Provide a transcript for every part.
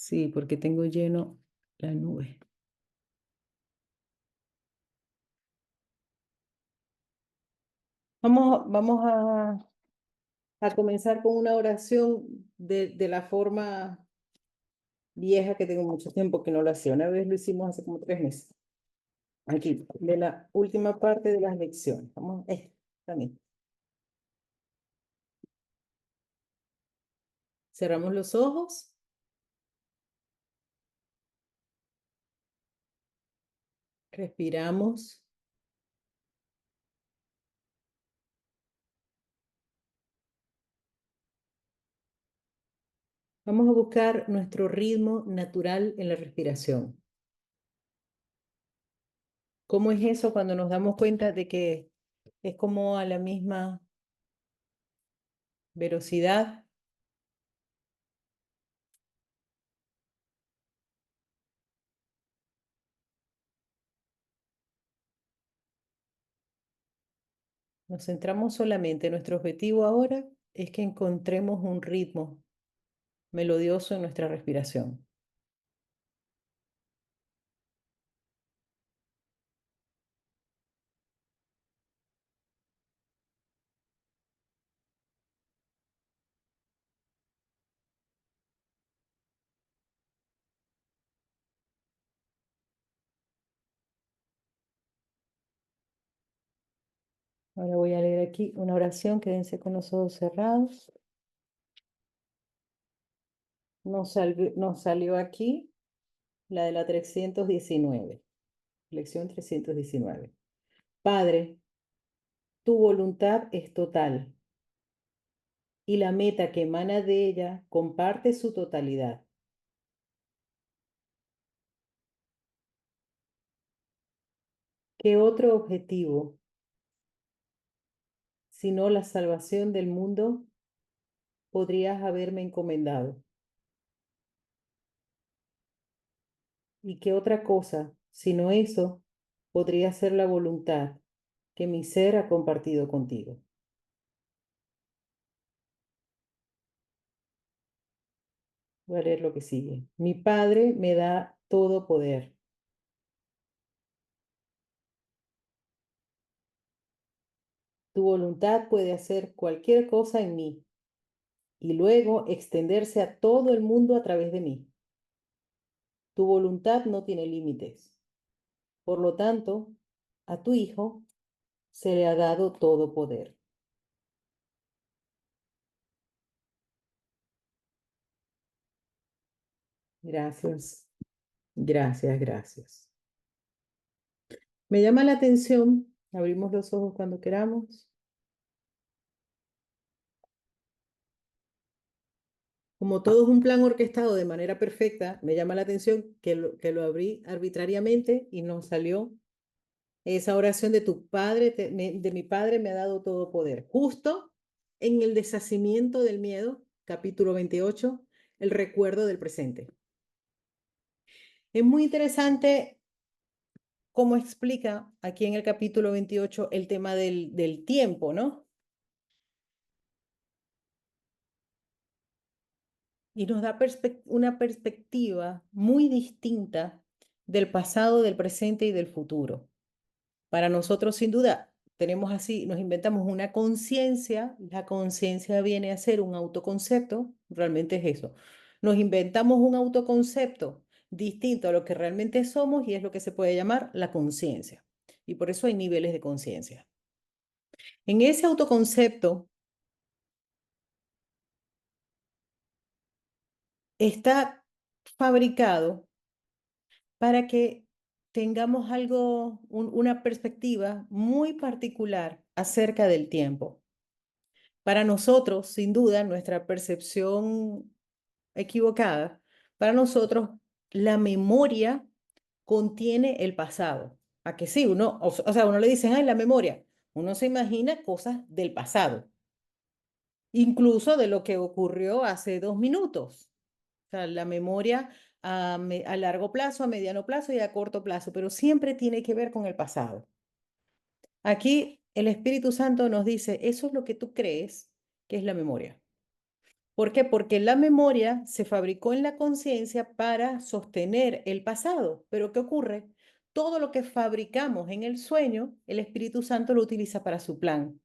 Sí, porque tengo lleno la nube. Vamos a comenzar con una oración de la forma vieja que tengo mucho tiempo que no lo hacía. Una vez lo hicimos hace como 3 meses. Aquí, de la última parte de las lecciones. Vamos, también. Cerramos los ojos, respiramos. Vamos a buscar nuestro ritmo natural en la respiración. ¿Cómo es eso cuando nos damos cuenta de que es como a la misma velocidad? Nos centramos solamente. Nuestro objetivo ahora es que encontremos un ritmo melodioso en nuestra respiración. Ahora voy a leer aquí una oración, quédense con los ojos cerrados. Nos salió aquí la de la 319, lección 319. Padre, tu voluntad es total y la meta que emana de ella comparte su totalidad. ¿Qué otro objetivo, sino la salvación del mundo, podrías haberme encomendado? ¿Y qué otra cosa, sino eso, podría ser la voluntad que mi ser ha compartido contigo? Voy a leer lo que sigue. Mi Padre me da todo poder. Tu voluntad puede hacer cualquier cosa en mí y luego extenderse a todo el mundo a través de mí. Tu voluntad no tiene límites. Por lo tanto, a tu Hijo se le ha dado todo poder. Gracias, gracias, gracias. Me llama la atención, abrimos los ojos cuando queramos. Como todo es un plan orquestado de manera perfecta, me llama la atención que lo abrí arbitrariamente y nos salió esa oración de tu padre, de mi padre me ha dado todo poder. Justo en el deshacimiento del miedo, capítulo 28, el recuerdo del presente. Es muy interesante cómo explica aquí en el capítulo 28 el tema del tiempo, ¿no? Y nos da una perspectiva muy distinta del pasado, del presente y del futuro. Para nosotros, sin duda, tenemos así, nos inventamos una conciencia, la conciencia viene a ser un autoconcepto, realmente es eso. Nos inventamos un autoconcepto distinto a lo que realmente somos y es lo que se puede llamar la conciencia. Y por eso hay niveles de conciencia. En ese autoconcepto está fabricado para que tengamos una perspectiva muy particular acerca del tiempo. Para nosotros, sin duda, nuestra percepción equivocada, para nosotros la memoria contiene el pasado. ¿A que sí? O sea, uno le dicen, ay, la memoria. Uno se imagina cosas del pasado, incluso de lo que ocurrió hace 2 minutos. O sea, la memoria a largo plazo, a mediano plazo y a corto plazo, pero siempre tiene que ver con el pasado. Aquí el Espíritu Santo nos dice, eso es lo que tú crees que es la memoria. ¿Por qué? Porque la memoria se fabricó en la conciencia para sostener el pasado. Pero ¿qué ocurre? Todo lo que fabricamos en el sueño, el Espíritu Santo lo utiliza para su plan.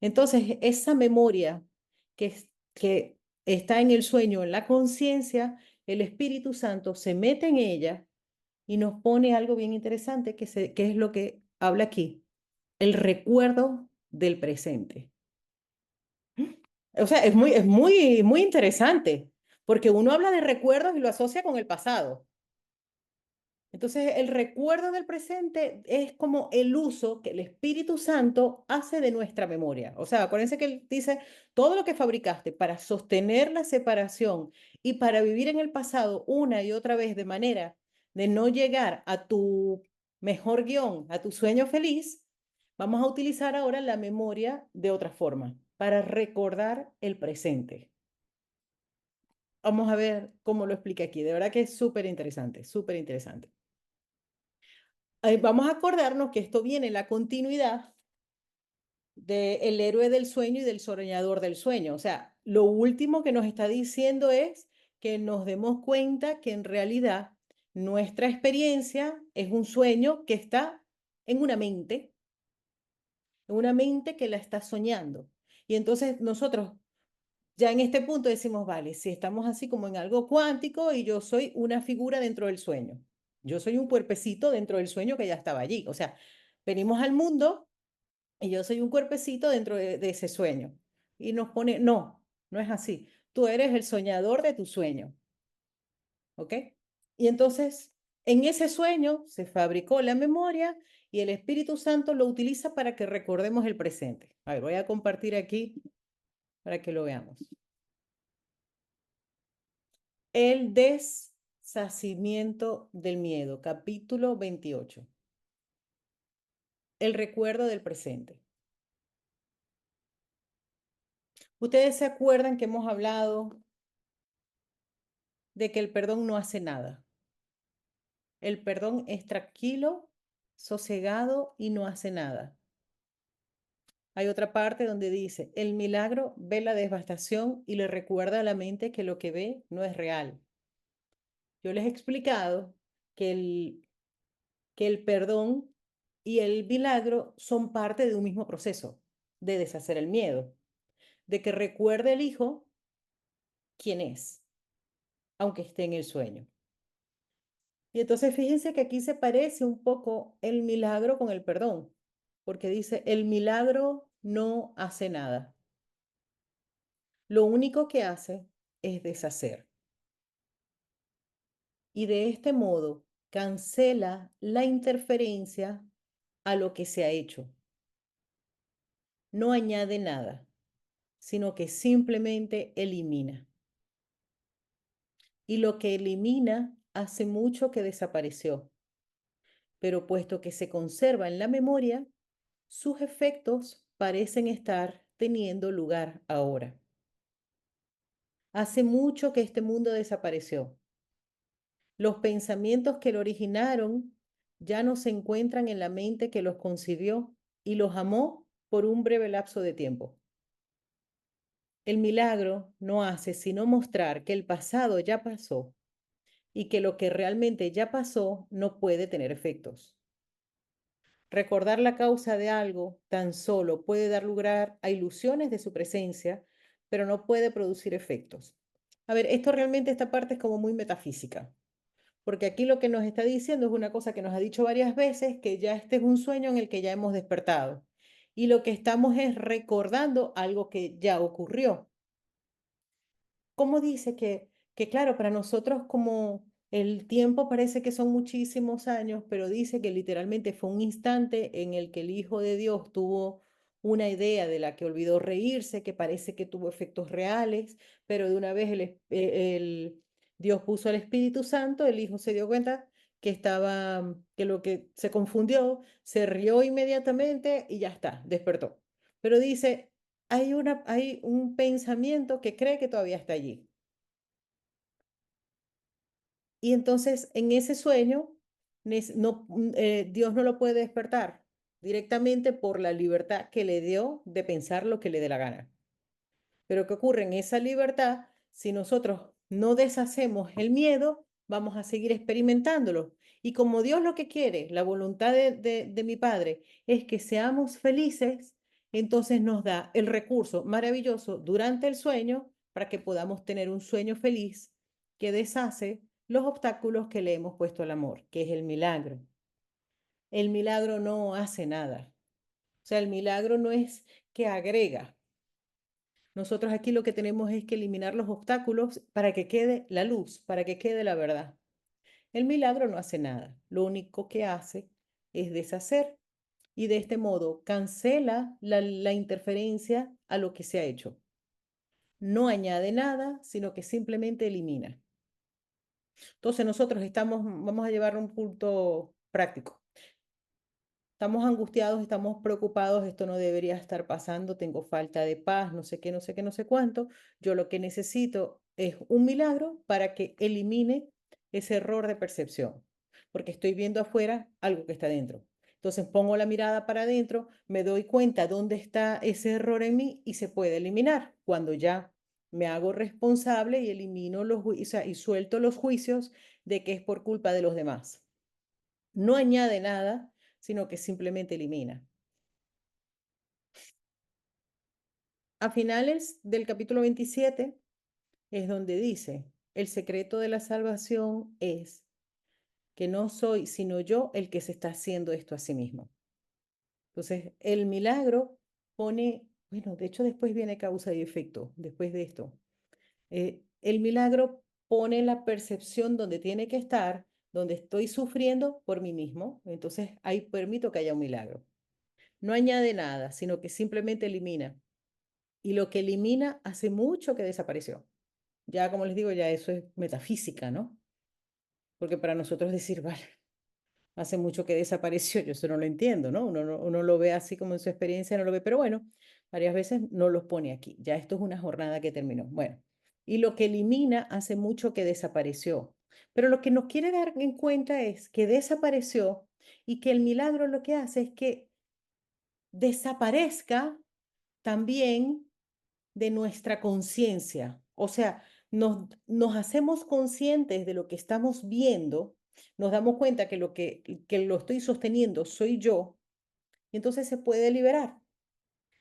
Entonces, esa memoria que está en el sueño, en la conciencia, el Espíritu Santo se mete en ella y nos pone algo bien interesante que es lo que habla aquí, el recuerdo del presente. O sea, muy interesante, porque uno habla de recuerdos y lo asocia con el pasado. Entonces, el recuerdo del presente es como el uso que el Espíritu Santo hace de nuestra memoria. O sea, acuérdense que él dice, todo lo que fabricaste para sostener la separación y para vivir en el pasado una y otra vez de manera de no llegar a tu mejor guión, a tu sueño feliz, vamos a utilizar ahora la memoria de otra forma, para recordar el presente. Vamos a ver cómo lo explica aquí. De verdad que es súper interesante, súper interesante. Vamos a acordarnos que esto viene en la continuidad del héroe del sueño y del soñador del sueño. O sea, lo último que nos está diciendo es que nos demos cuenta que en realidad nuestra experiencia es un sueño que está en una mente que la está soñando. Y entonces nosotros ya en este punto decimos, vale, si estamos así como en algo cuántico y yo soy una figura dentro del sueño. Yo soy un cuerpecito dentro del sueño que ya estaba allí. O sea, venimos al mundo y yo soy un cuerpecito dentro de ese sueño. Y nos pone, no, no es así. Tú eres el soñador de tu sueño, ¿ok? Y entonces, en ese sueño se fabricó la memoria y el Espíritu Santo lo utiliza para que recordemos el presente. A ver, voy a compartir aquí para que lo veamos. El deshacimiento del miedo, capítulo 28. El recuerdo del presente. Ustedes se acuerdan que hemos hablado de que el perdón no hace nada. El perdón es tranquilo, sosegado y no hace nada. Hay otra parte donde dice, el milagro ve la devastación y le recuerda a la mente que lo que ve no es real. Yo les he explicado que el perdón y el milagro son parte de un mismo proceso de deshacer el miedo, de que recuerde el hijo quién es, aunque esté en el sueño. Y entonces fíjense que aquí se parece un poco el milagro con el perdón, porque dice, el milagro no hace nada. Lo único que hace es deshacer. Y de este modo cancela la interferencia a lo que se ha hecho. No añade nada, sino que simplemente elimina. Y lo que elimina hace mucho que desapareció, pero puesto que se conserva en la memoria, sus efectos parecen estar teniendo lugar ahora. Hace mucho que este mundo desapareció. Los pensamientos que lo originaron ya no se encuentran en la mente que los concibió y los amó por un breve lapso de tiempo. El milagro no hace sino mostrar que el pasado ya pasó y que lo que realmente ya pasó no puede tener efectos. Recordar la causa de algo tan solo puede dar lugar a ilusiones de su presencia, pero no puede producir efectos. A ver, esto realmente, esta parte es como muy metafísica, porque aquí lo que nos está diciendo es una cosa que nos ha dicho varias veces, que ya este es un sueño en el que ya hemos despertado. Y lo que estamos es recordando algo que ya ocurrió. ¿Cómo dice que claro, para nosotros como el tiempo parece que son muchísimos años, pero dice que literalmente fue un instante en el que el Hijo de Dios tuvo una idea de la que olvidó reírse, que parece que tuvo efectos reales, pero de una vez Dios puso al Espíritu Santo, el Hijo se dio cuenta que lo que se confundió, se rió inmediatamente y ya está, despertó. Pero dice, hay un pensamiento que cree que todavía está allí. Y entonces en ese sueño Dios no lo puede despertar directamente por la libertad que le dio de pensar lo que le dé la gana. Pero ¿qué ocurre en esa libertad? Si nosotros no deshacemos el miedo, vamos a seguir experimentándolo. Y como Dios lo que quiere, la voluntad de mi Padre, es que seamos felices, entonces nos da el recurso maravilloso durante el sueño para que podamos tener un sueño feliz que deshace los obstáculos que le hemos puesto al amor, que es el milagro. El milagro no hace nada. O sea, el milagro no es que agrega. Nosotros aquí lo que tenemos es que eliminar los obstáculos para que quede la luz, para que quede la verdad. El milagro no hace nada. Lo único que hace es deshacer y de este modo cancela la interferencia a lo que se ha hecho. No añade nada, sino que simplemente elimina. Entonces nosotros vamos a llevar un punto práctico. Estamos angustiados, estamos preocupados, esto no debería estar pasando, tengo falta de paz, no sé qué, no sé qué, no sé cuánto. Yo lo que necesito es un milagro para que elimine ese error de percepción, porque estoy viendo afuera algo que está dentro. Entonces pongo la mirada para adentro, me doy cuenta dónde está ese error en mí y se puede eliminar cuando ya me hago responsable y elimino o sea, y suelto los juicios de que es por culpa de los demás. No añade nada, sino que simplemente elimina. A finales del capítulo 27 es donde dice, el secreto de la salvación es que no soy sino yo el que se está haciendo esto a sí mismo. Entonces, el milagro pone, bueno, de hecho después viene causa y efecto, después de esto. El milagro pone la percepción donde tiene que estar, donde estoy sufriendo por mí mismo, entonces ahí permito que haya un milagro. No añade nada, sino que simplemente elimina. Y lo que elimina hace mucho que desapareció. Ya, como les digo, ya eso es metafísica, ¿no? Porque para nosotros decir, vale, hace mucho que desapareció, yo eso no lo entiendo, ¿no? Uno lo ve así como en su experiencia, no lo ve, pero bueno, varias veces no los pone aquí. Ya esto es una jornada que terminó. Bueno, y lo que elimina hace mucho que desapareció. Pero lo que nos quiere dar en cuenta es que desapareció y que el milagro lo que hace es que desaparezca también de nuestra conciencia. O sea, nos hacemos conscientes de lo que estamos viendo, nos damos cuenta que lo estoy sosteniendo soy yo, y entonces se puede liberar.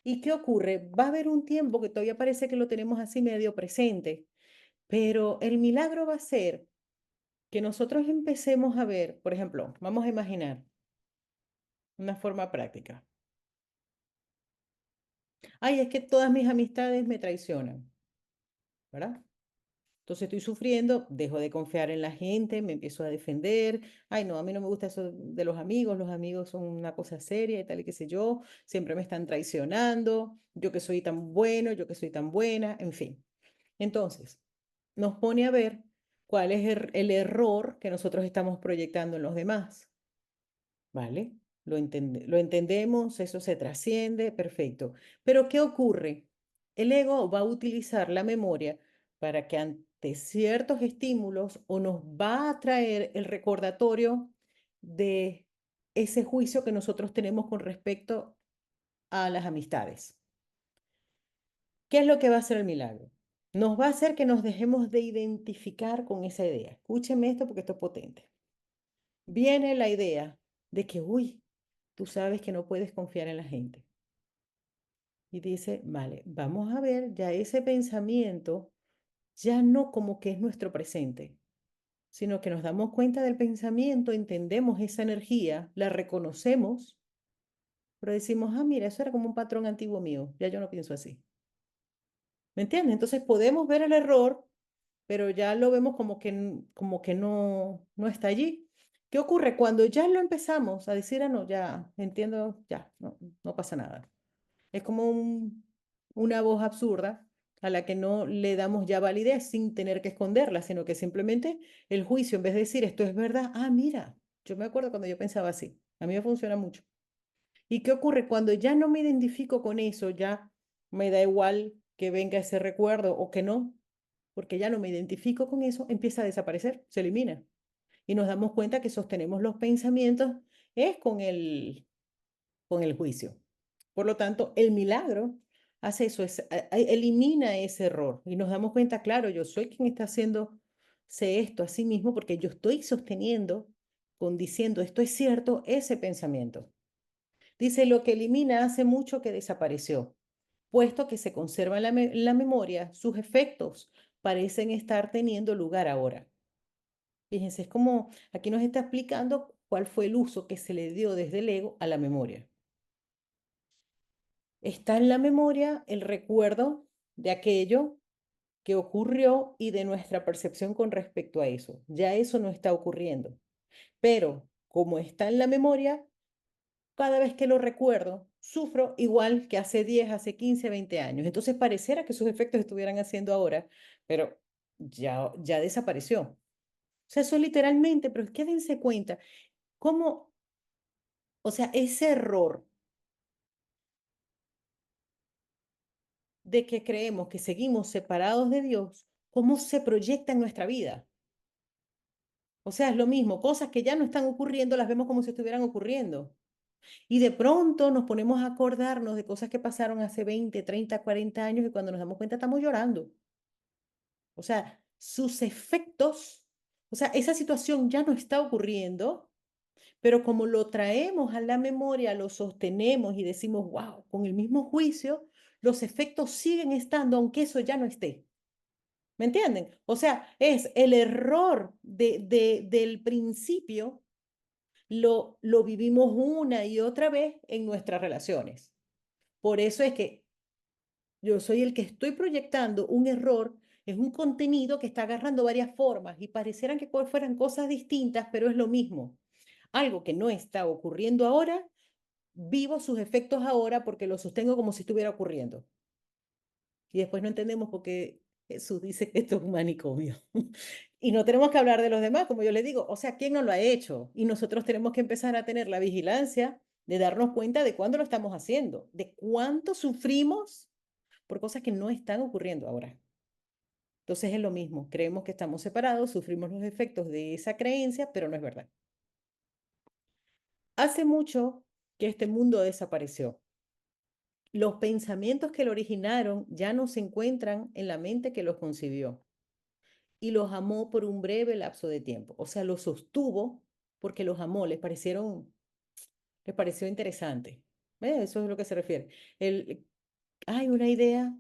¿Y qué ocurre? Va a haber un tiempo que todavía parece que lo tenemos así medio presente, pero el milagro va a ser que nosotros empecemos a ver, por ejemplo, vamos a imaginar una forma práctica. Ay, es que todas mis amistades me traicionan, ¿verdad? Entonces estoy sufriendo, dejo de confiar en la gente, me empiezo a defender. Ay, no, a mí no me gusta eso de los amigos son una cosa seria y tal y qué sé yo, siempre me están traicionando, yo que soy tan bueno, yo que soy tan buena, en fin. Entonces, nos pone a ver cuál es el error que nosotros estamos proyectando en los demás. ¿Vale? Lo entendemos, eso se trasciende, perfecto. Pero ¿qué ocurre? El ego va a utilizar la memoria para que ante ciertos estímulos o nos va a traer el recordatorio de ese juicio que nosotros tenemos con respecto a las amistades. ¿Qué es lo que va a hacer el milagro? Nos va a hacer que nos dejemos de identificar con esa idea. Escúcheme esto porque esto es potente. Viene la idea de que, uy, tú sabes que no puedes confiar en la gente. Y dice, vale, vamos a ver ya ese pensamiento, ya no como que es nuestro presente, sino que nos damos cuenta del pensamiento, entendemos esa energía, la reconocemos, pero decimos, ah, mira, eso era como un patrón antiguo mío, ya yo no pienso así. ¿Me entiendes? Entonces podemos ver el error, pero ya lo vemos como que no está allí. ¿Qué ocurre? Cuando ya lo empezamos a decir, ah, no, ya entiendo, ya, no pasa nada. Es como una voz absurda a la que no le damos ya validez sin tener que esconderla, sino que simplemente el juicio, en vez de decir esto es verdad, ah, mira, yo me acuerdo cuando yo pensaba así, a mí me funciona mucho. ¿Y qué ocurre? Cuando ya no me identifico con eso, ya me da igual que venga ese recuerdo o que no, porque ya no me identifico con eso, empieza a desaparecer, se elimina. Y nos damos cuenta que sostenemos los pensamientos es con el juicio. Por lo tanto, el milagro hace eso, elimina ese error y nos damos cuenta, claro, yo soy quien está haciendo esto a sí mismo porque yo estoy sosteniendo con diciendo esto es cierto ese pensamiento. Dice, lo que elimina hace mucho que desapareció, puesto que se conserva en la memoria, sus efectos parecen estar teniendo lugar ahora. Fíjense, es como aquí nos está explicando cuál fue el uso que se le dio desde el ego a la memoria. Está en la memoria el recuerdo de aquello que ocurrió y de nuestra percepción con respecto a eso. Ya eso no está ocurriendo. Pero como está en la memoria, cada vez que lo recuerdo, sufro igual que hace 10, hace 15, 20 años. Entonces pareciera que sus efectos estuvieran haciendo ahora, pero ya desapareció. O sea, eso literalmente, pero quédense cuenta, cómo, o sea, ese error de que creemos que seguimos separados de Dios, cómo se proyecta en nuestra vida. O sea, es lo mismo, cosas que ya no están ocurriendo, las vemos como si estuvieran ocurriendo. Y de pronto nos ponemos a acordarnos de cosas que pasaron hace 20, 30, 40 años y cuando nos damos cuenta estamos llorando. O sea, sus efectos, o sea, esa situación ya no está ocurriendo, pero como lo traemos a la memoria, lo sostenemos y decimos, wow, con el mismo juicio, los efectos siguen estando aunque eso ya no esté. ¿Me entienden? O sea, es el error del principio, lo vivimos una y otra vez en nuestras relaciones. Por eso es que yo soy el que estoy proyectando un error, es un contenido que está agarrando varias formas y parecieran que fueran cosas distintas, pero es lo mismo. Algo que no está ocurriendo ahora, vivo sus efectos ahora porque lo sostengo como si estuviera ocurriendo. Y después no entendemos por qué Jesús dice que esto es un manicomio. Y no tenemos que hablar de los demás, como yo les digo. O sea, ¿quién no lo ha hecho? Y nosotros tenemos que empezar a tener la vigilancia de darnos cuenta de cuándo lo estamos haciendo, de cuánto sufrimos por cosas que no están ocurriendo ahora. Entonces es lo mismo, creemos que estamos separados, sufrimos los efectos de esa creencia, pero no es verdad. Hace mucho que este mundo desapareció. Los pensamientos que lo originaron ya no se encuentran en la mente que los concibió y los amó por un breve lapso de tiempo. O sea, los sostuvo porque los amó, les pareció interesante. Eso es a lo que se refiere. Hay una idea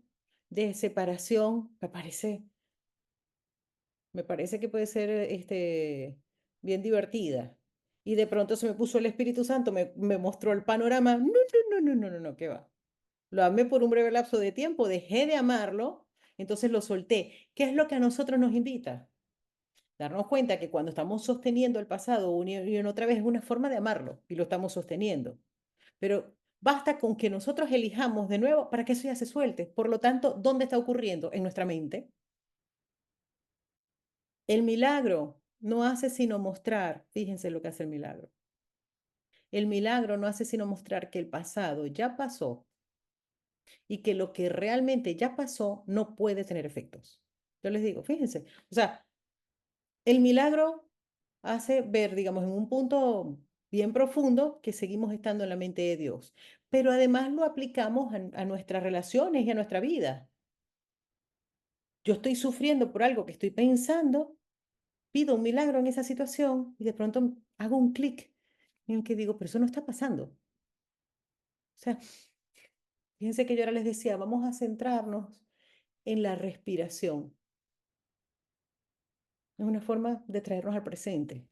de separación, me parece que puede ser bien divertida. Y de pronto se me puso el Espíritu Santo, me mostró el panorama. No, no, no, no, no, no, no, ¿qué va? Lo amé por un breve lapso de tiempo, dejé de amarlo, entonces lo solté. ¿Qué es lo que a nosotros nos invita? Darnos cuenta que cuando estamos sosteniendo el pasado una y otra vez es una forma de amarlo y lo estamos sosteniendo. Pero basta con que nosotros elijamos de nuevo para que eso ya se suelte. Por lo tanto, ¿dónde está ocurriendo? En nuestra mente. El milagro no hace sino mostrar, fíjense lo que hace el milagro. El milagro no hace sino mostrar que el pasado ya pasó y que lo que realmente ya pasó no puede tener efectos. Yo les digo, fíjense, o sea, el milagro hace ver, digamos, en un punto bien profundo que seguimos estando en la mente de Dios, pero además lo aplicamos a nuestras relaciones y a nuestra vida. Yo estoy sufriendo por algo que estoy pensando, pido un milagro en esa situación y de pronto hago un clic en el que digo, pero eso no está pasando. O sea, fíjense que yo ahora les decía, vamos a centrarnos en la respiración. Es una forma de traernos al presente.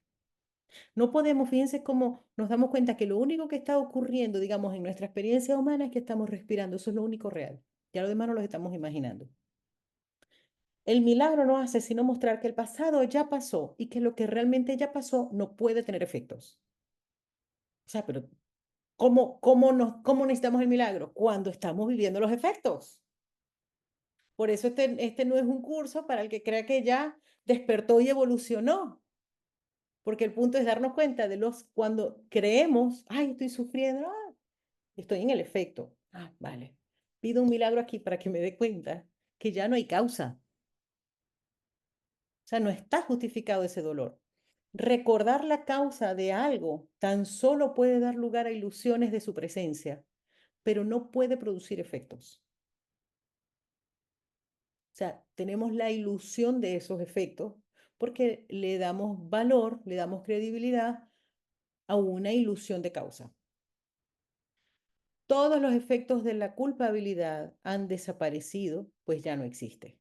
No podemos, fíjense cómo nos damos cuenta que lo único que está ocurriendo, digamos, en nuestra experiencia humana es que estamos respirando. Eso es lo único real. Ya lo demás no lo estamos imaginando. El milagro no hace sino mostrar que el pasado ya pasó y que lo que realmente ya pasó no puede tener efectos. O sea, pero ¿cómo necesitamos el milagro? Cuando estamos viviendo los efectos. Por eso este no es un curso para el que crea que ya despertó y evolucionó, porque el punto es darnos cuenta de cuando creemos, ay, estoy sufriendo, estoy en el efecto. Ah, vale. Pido un milagro aquí para que me dé cuenta que ya no hay causa. O sea, no está justificado ese dolor. Recordar la causa de algo tan solo puede dar lugar a ilusiones de su presencia, pero no puede producir efectos. sea, tenemos la ilusión de esos efectos porque le damos valor, le damos credibilidad a una ilusión de causa. Todos los efectos de la culpabilidad han desaparecido, pues ya no existe.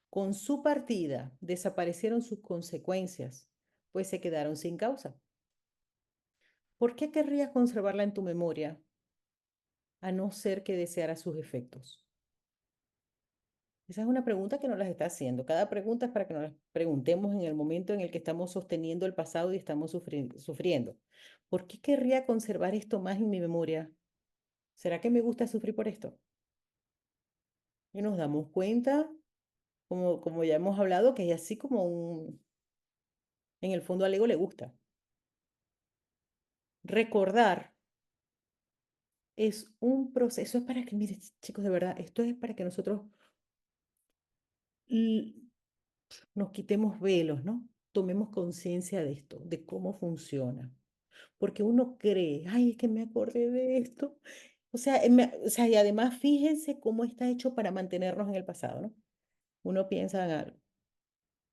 Con su partida desaparecieron sus consecuencias, pues se quedaron sin causa. ¿Por qué querrías conservarla en tu memoria, a no ser que deseara sus efectos? Esa es una pregunta que nos las está haciendo. Cada pregunta es para que nos las preguntemos en el momento en el que estamos sosteniendo el pasado y estamos sufriendo. ¿Por qué querría conservar esto más en mi memoria? ¿Será que me gusta sufrir por esto? Y nos damos cuenta, como ya hemos hablado, que es así como en el fondo al ego le gusta. Recordar es un proceso, es para que, miren, chicos, de verdad, esto es para que nosotros l- nos quitemos velos, ¿no? Tomemos conciencia de esto, de cómo funciona. Porque uno cree, ay, es que me acordé de esto. O sea, y además fíjense cómo está hecho para mantenernos en el pasado, ¿no? Uno piensa en algo,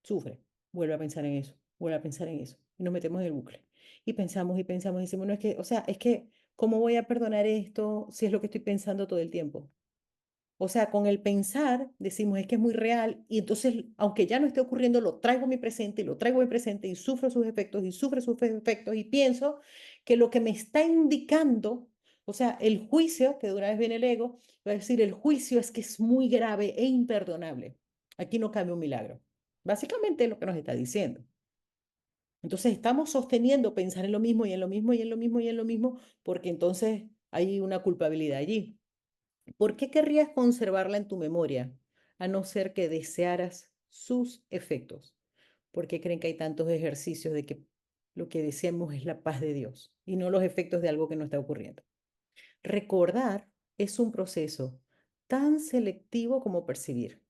sufre, vuelve a pensar en eso, vuelve a pensar en eso, y nos metemos en el bucle. Y pensamos, y decimos, no, es que, o sea, es que, ¿cómo voy a perdonar esto si es lo que estoy pensando todo el tiempo? O sea, con el pensar decimos es que es muy real y entonces, aunque ya no esté ocurriendo, lo traigo a mi presente y lo traigo a mi presente y sufro sus efectos y sufro sus efectos y pienso que lo que me está indicando, o sea, el juicio, que de una vez viene el ego, va a decir, el juicio es que es muy grave e imperdonable. Aquí no cabe un milagro. Básicamente es lo que nos está diciendo. Entonces estamos sosteniendo pensar en lo mismo y en lo mismo y en lo mismo y en lo mismo porque entonces hay una culpabilidad allí. ¿Por qué querrías conservarla en tu memoria, a no ser que desearas sus efectos? ¿Por qué creen que hay tantos ejercicios de que lo que deseamos es la paz de Dios y no los efectos de algo que no está ocurriendo? Recordar es un proceso tan selectivo como percibir.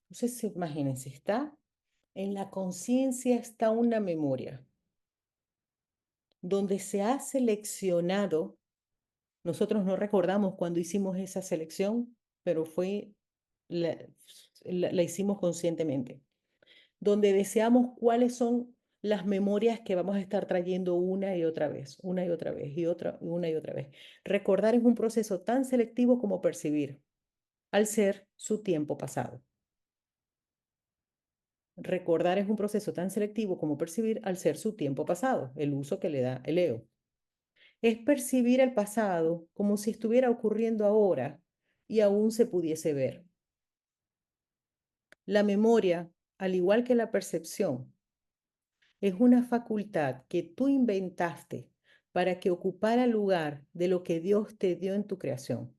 Entonces, imagínense, está en la conciencia, está una memoria donde se ha seleccionado. Nosotros no recordamos cuando hicimos esa selección, pero la, la hicimos conscientemente, donde deseamos cuáles son las memorias que vamos a estar trayendo una y otra vez, una y otra vez, una y otra vez. Recordar es un proceso tan selectivo como percibir, al ser su tiempo pasado. Recordar es un proceso tan selectivo como percibir al ser su tiempo pasado, el uso que le da el ego. Es percibir el pasado como si estuviera ocurriendo ahora y aún se pudiese ver. La memoria, al igual que la percepción, es una facultad que tú inventaste para que ocupara lugar de lo que Dios te dio en tu creación.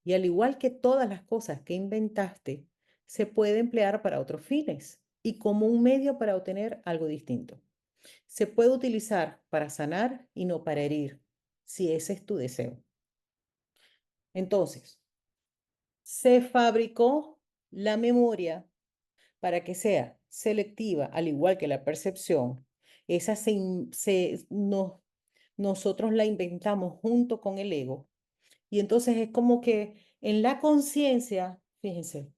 Y al igual que todas las cosas que inventaste, se puede emplear para otros fines y como un medio para obtener algo distinto. Se puede utilizar para sanar y no para herir, si ese es tu deseo. Entonces, se fabricó la memoria para que sea selectiva, al igual que la percepción. Esa nosotros la inventamos junto con el ego. Y entonces es como que en la conciencia, fíjense,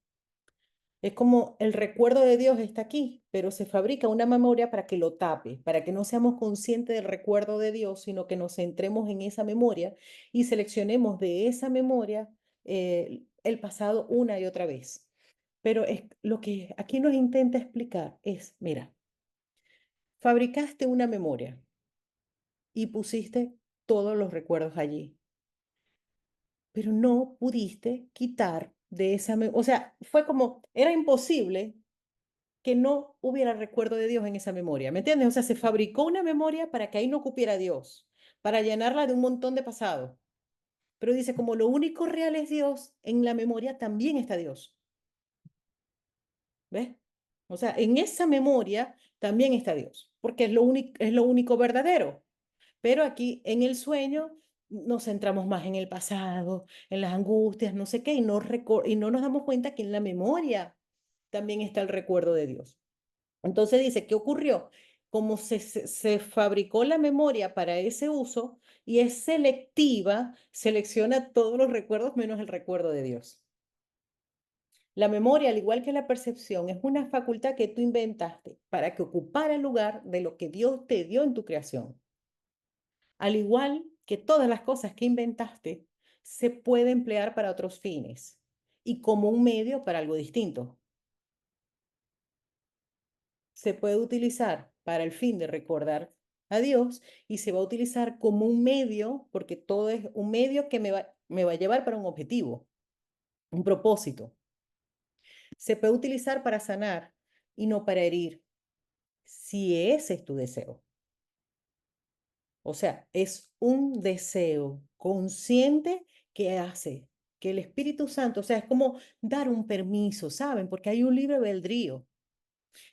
es como el recuerdo de Dios está aquí, pero se fabrica una memoria para que lo tape, para que no seamos conscientes del recuerdo de Dios, sino que nos centremos en esa memoria y seleccionemos de esa memoria el pasado una y otra vez. Pero lo que aquí nos intenta explicar es, mira, fabricaste una memoria y pusiste todos los recuerdos allí, pero no pudiste quitar de esa memoria, o sea, fue como, era imposible que no hubiera recuerdo de Dios en esa memoria, ¿me entiendes? O sea, se fabricó una memoria para que ahí no cupiera Dios, para llenarla de un montón de pasado. Pero dice, como lo único real es Dios, en la memoria también está Dios. ¿Ves? O sea, en esa memoria también está Dios, porque es lo único verdadero. Pero aquí en el sueño nos centramos más en el pasado, en las angustias, no sé qué, y no nos damos cuenta que en la memoria también está el recuerdo de Dios. Entonces dice, ¿qué ocurrió? Como se fabricó la memoria para ese uso y es selectiva, selecciona todos los recuerdos menos el recuerdo de Dios. La memoria, al igual que la percepción, es una facultad que tú inventaste para que ocupara el lugar de lo que Dios te dio en tu creación. Al igual que todas las cosas que inventaste, se puede emplear para otros fines y como un medio para algo distinto. Se puede utilizar para el fin de recordar a Dios y se va a utilizar como un medio, porque todo es un medio que me va a llevar para un objetivo, un propósito. Se puede utilizar para sanar y no para herir, si ese es tu deseo. O sea, es un deseo consciente que hace que el Espíritu Santo, o sea, es como dar un permiso, ¿saben? Porque hay un libre albedrío.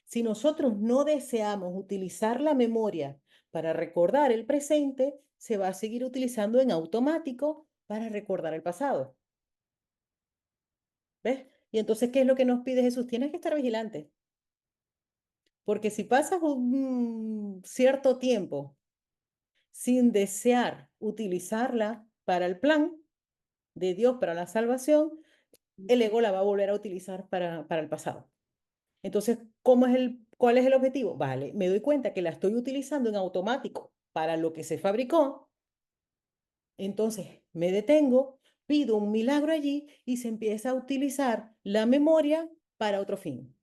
Si nosotros no deseamos utilizar la memoria para recordar el presente, se va a seguir utilizando en automático para recordar el pasado. ¿Ves? Y entonces, ¿qué es lo que nos pide Jesús? Tienes que estar vigilante, porque si pasas un cierto tiempo sin desear utilizarla para el plan de Dios, para la salvación, el ego la va a volver a utilizar para el pasado. Entonces, ¿cuál es el objetivo? Vale, me doy cuenta que la estoy utilizando en automático para lo que se fabricó, entonces me detengo, pido un milagro allí y se empieza a utilizar la memoria para otro fin.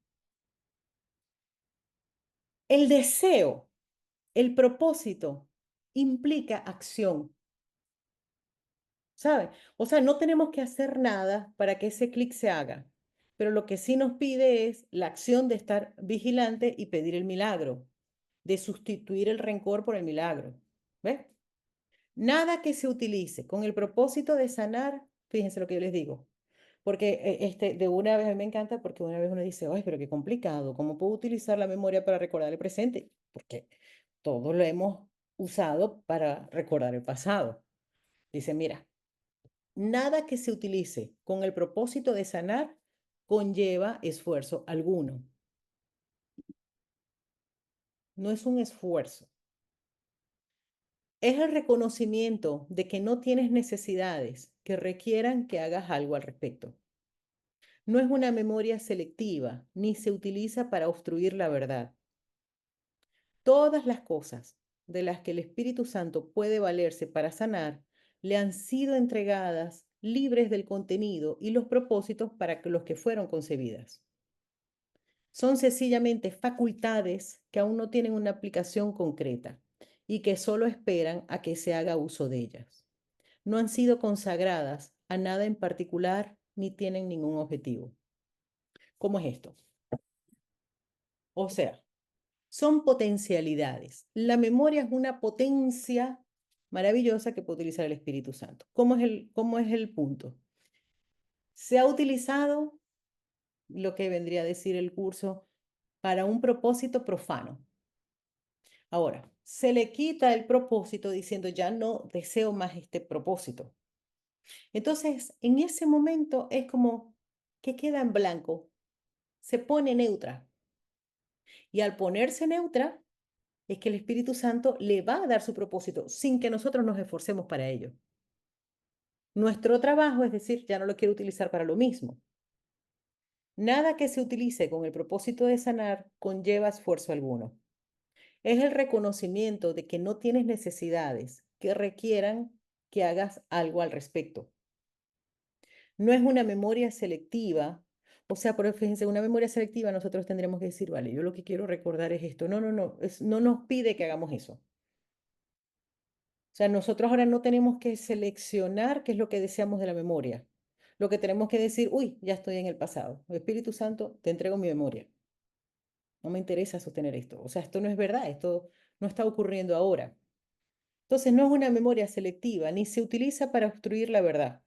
El deseo, el propósito, implica acción, ¿sabe? O sea, no tenemos que hacer nada para que ese clic se haga, pero lo que sí nos pide es la acción de estar vigilante y pedir el milagro, de sustituir el rencor por el milagro. ¿Ves? Nada que se utilice con el propósito de sanar, fíjense lo que yo les digo, porque de una vez a mí me encanta porque una vez uno dice, ay, pero qué complicado, ¿cómo puedo utilizar la memoria para recordar el presente? Porque todos lo hemos usado para recordar el pasado. Dice, mira, nada que se utilice con el propósito de sanar conlleva esfuerzo alguno. No es un esfuerzo. Es el reconocimiento de que no tienes necesidades que requieran que hagas algo al respecto. No es una memoria selectiva, ni se utiliza para obstruir la verdad. Todas las cosas de las que el Espíritu Santo puede valerse para sanar le han sido entregadas libres del contenido y los propósitos para los que fueron concebidas. Son sencillamente facultades que aún no tienen una aplicación concreta y que solo esperan a que se haga uso de ellas. No han sido consagradas a nada en particular ni tienen ningún objetivo. ¿Cómo es esto? O sea, son potencialidades. La memoria es una potencia maravillosa que puede utilizar el Espíritu Santo. ¿Cómo es el punto? Se ha utilizado lo que vendría a decir el curso para un propósito profano. Ahora, se le quita el propósito diciendo ya no deseo más este propósito. Entonces, en ese momento es como que queda en blanco, se pone neutra. Y al ponerse neutra, es que el Espíritu Santo le va a dar su propósito sin que nosotros nos esforcemos para ello. Nuestro trabajo es decir, ya no lo quiero utilizar para lo mismo. Nada que se utilice con el propósito de sanar conlleva esfuerzo alguno. Es el reconocimiento de que no tienes necesidades que requieran que hagas algo al respecto. No es una memoria selectiva. O sea, por fíjense, una memoria selectiva nosotros tendremos que decir, vale, yo lo que quiero recordar es esto. No, no, no, no nos pide que hagamos eso. O sea, nosotros ahora no tenemos que seleccionar qué es lo que deseamos de la memoria. Lo que tenemos que decir, uy, ya estoy en el pasado. Espíritu Santo, te entrego mi memoria. No me interesa sostener esto. O sea, esto no es verdad, esto no está ocurriendo ahora. Entonces, no es una memoria selectiva, ni se utiliza para obstruir la verdad.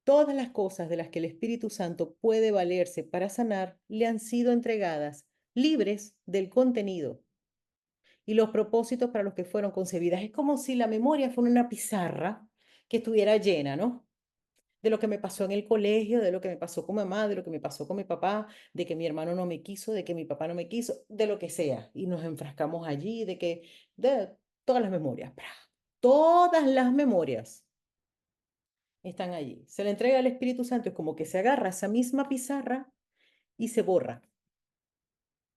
Todas las cosas de las que el Espíritu Santo puede valerse para sanar le han sido entregadas libres del contenido y los propósitos para los que fueron concebidas. Es como si la memoria fuera una pizarra que estuviera llena, ¿no? De lo que me pasó en el colegio, de lo que me pasó con mamá, de lo que me pasó con mi papá, de que mi hermano no me quiso, de que mi papá no me quiso, de lo que sea. Y nos enfrascamos allí, de todas las memorias. ¡Pra! Todas las memorias. están allí. Se le entrega al Espíritu Santo, es como que se agarra esa misma pizarra y se borra.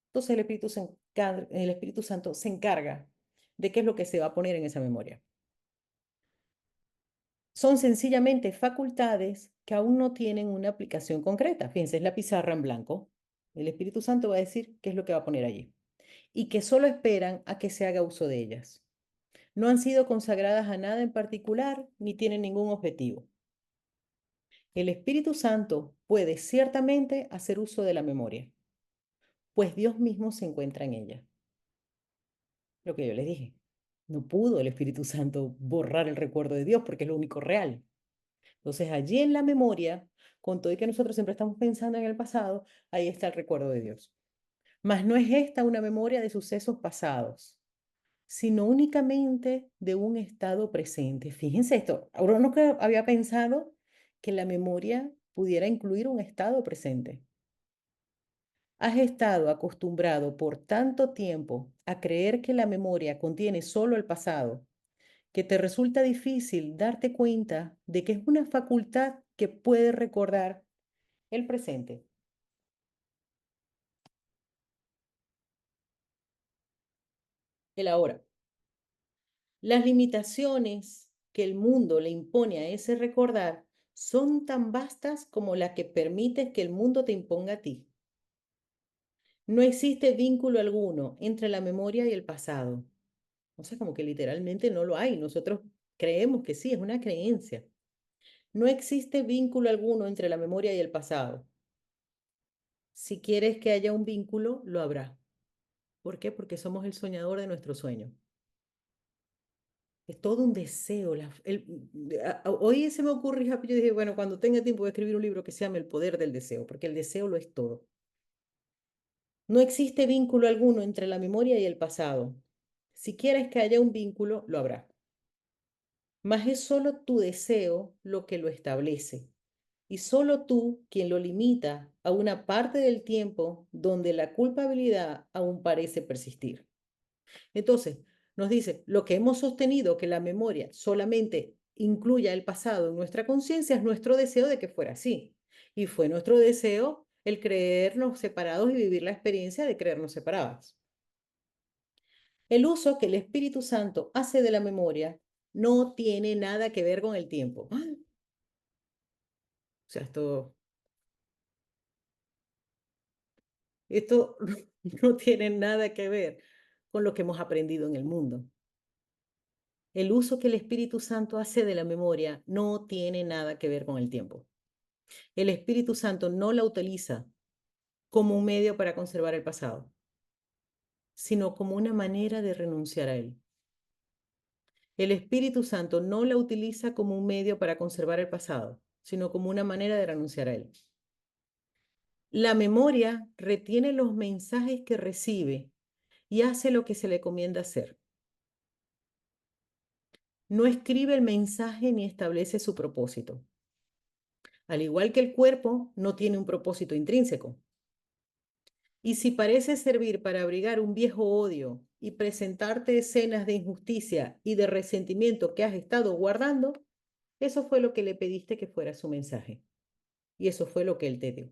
Entonces el Espíritu Santo se encarga de qué es lo que se va a poner en esa memoria. Son sencillamente facultades que aún no tienen una aplicación concreta. Fíjense, es la pizarra en blanco. El Espíritu Santo va a decir qué es lo que va a poner allí y que solo esperan a que se haga uso de ellas. No han sido consagradas a nada en particular ni tienen ningún objetivo. El Espíritu Santo puede ciertamente hacer uso de la memoria, pues Dios mismo se encuentra en ella. Lo que yo les dije, no pudo el Espíritu Santo borrar el recuerdo de Dios porque es lo único real. Entonces allí en la memoria, con todo y que nosotros siempre estamos pensando en el pasado, ahí está el recuerdo de Dios. Mas no es esta una memoria de sucesos pasados, sino únicamente de un estado presente. Fíjense esto, ahora nunca había pensado que la memoria pudiera incluir un estado presente. Has estado acostumbrado por tanto tiempo a creer que la memoria contiene solo el pasado, que te resulta difícil darte cuenta de que es una facultad que puede recordar el presente, el ahora. Las limitaciones que el mundo le impone a ese recordar son tan vastas como las que permites que el mundo te imponga a ti. No existe vínculo alguno entre la memoria y el pasado. O sea, como que literalmente no lo hay. Nosotros creemos que sí, es una creencia. No existe vínculo alguno entre la memoria y el pasado. Si quieres que haya un vínculo, lo habrá. ¿Por qué? Porque somos el soñador de nuestro sueño. Es todo un deseo. Hoy se me ocurre, yo dije, bueno, cuando tenga tiempo voy a escribir un libro que se llame El poder del deseo, porque el deseo lo es todo. No existe vínculo alguno entre la memoria y el pasado. Si quieres que haya un vínculo, lo habrá. Mas es solo tu deseo lo que lo establece, y solo tú quien lo limita a una parte del tiempo donde la culpabilidad aún parece persistir. Entonces, nos dice, lo que hemos sostenido que la memoria solamente incluya el pasado en nuestra conciencia es nuestro deseo de que fuera así. Y fue nuestro deseo el creernos separados y vivir la experiencia de creernos separados. El uso que el Espíritu Santo hace de la memoria no tiene nada que ver con el tiempo. O sea, esto no tiene nada que ver con lo que hemos aprendido en el mundo. El uso que el Espíritu Santo hace de la memoria no tiene nada que ver con el tiempo. El Espíritu Santo no la utiliza como un medio para conservar el pasado, sino como una manera de renunciar a él. El Espíritu Santo no la utiliza como un medio para conservar el pasado, sino como una manera de renunciar a él. La memoria retiene los mensajes que recibe y hace lo que se le comienda hacer. No escribe el mensaje ni establece su propósito. Al igual que el cuerpo, no tiene un propósito intrínseco. Y si parece servir para abrigar un viejo odio y presentarte escenas de injusticia y de resentimiento que has estado guardando, eso fue lo que le pediste que fuera su mensaje. Y eso fue lo que él te dio.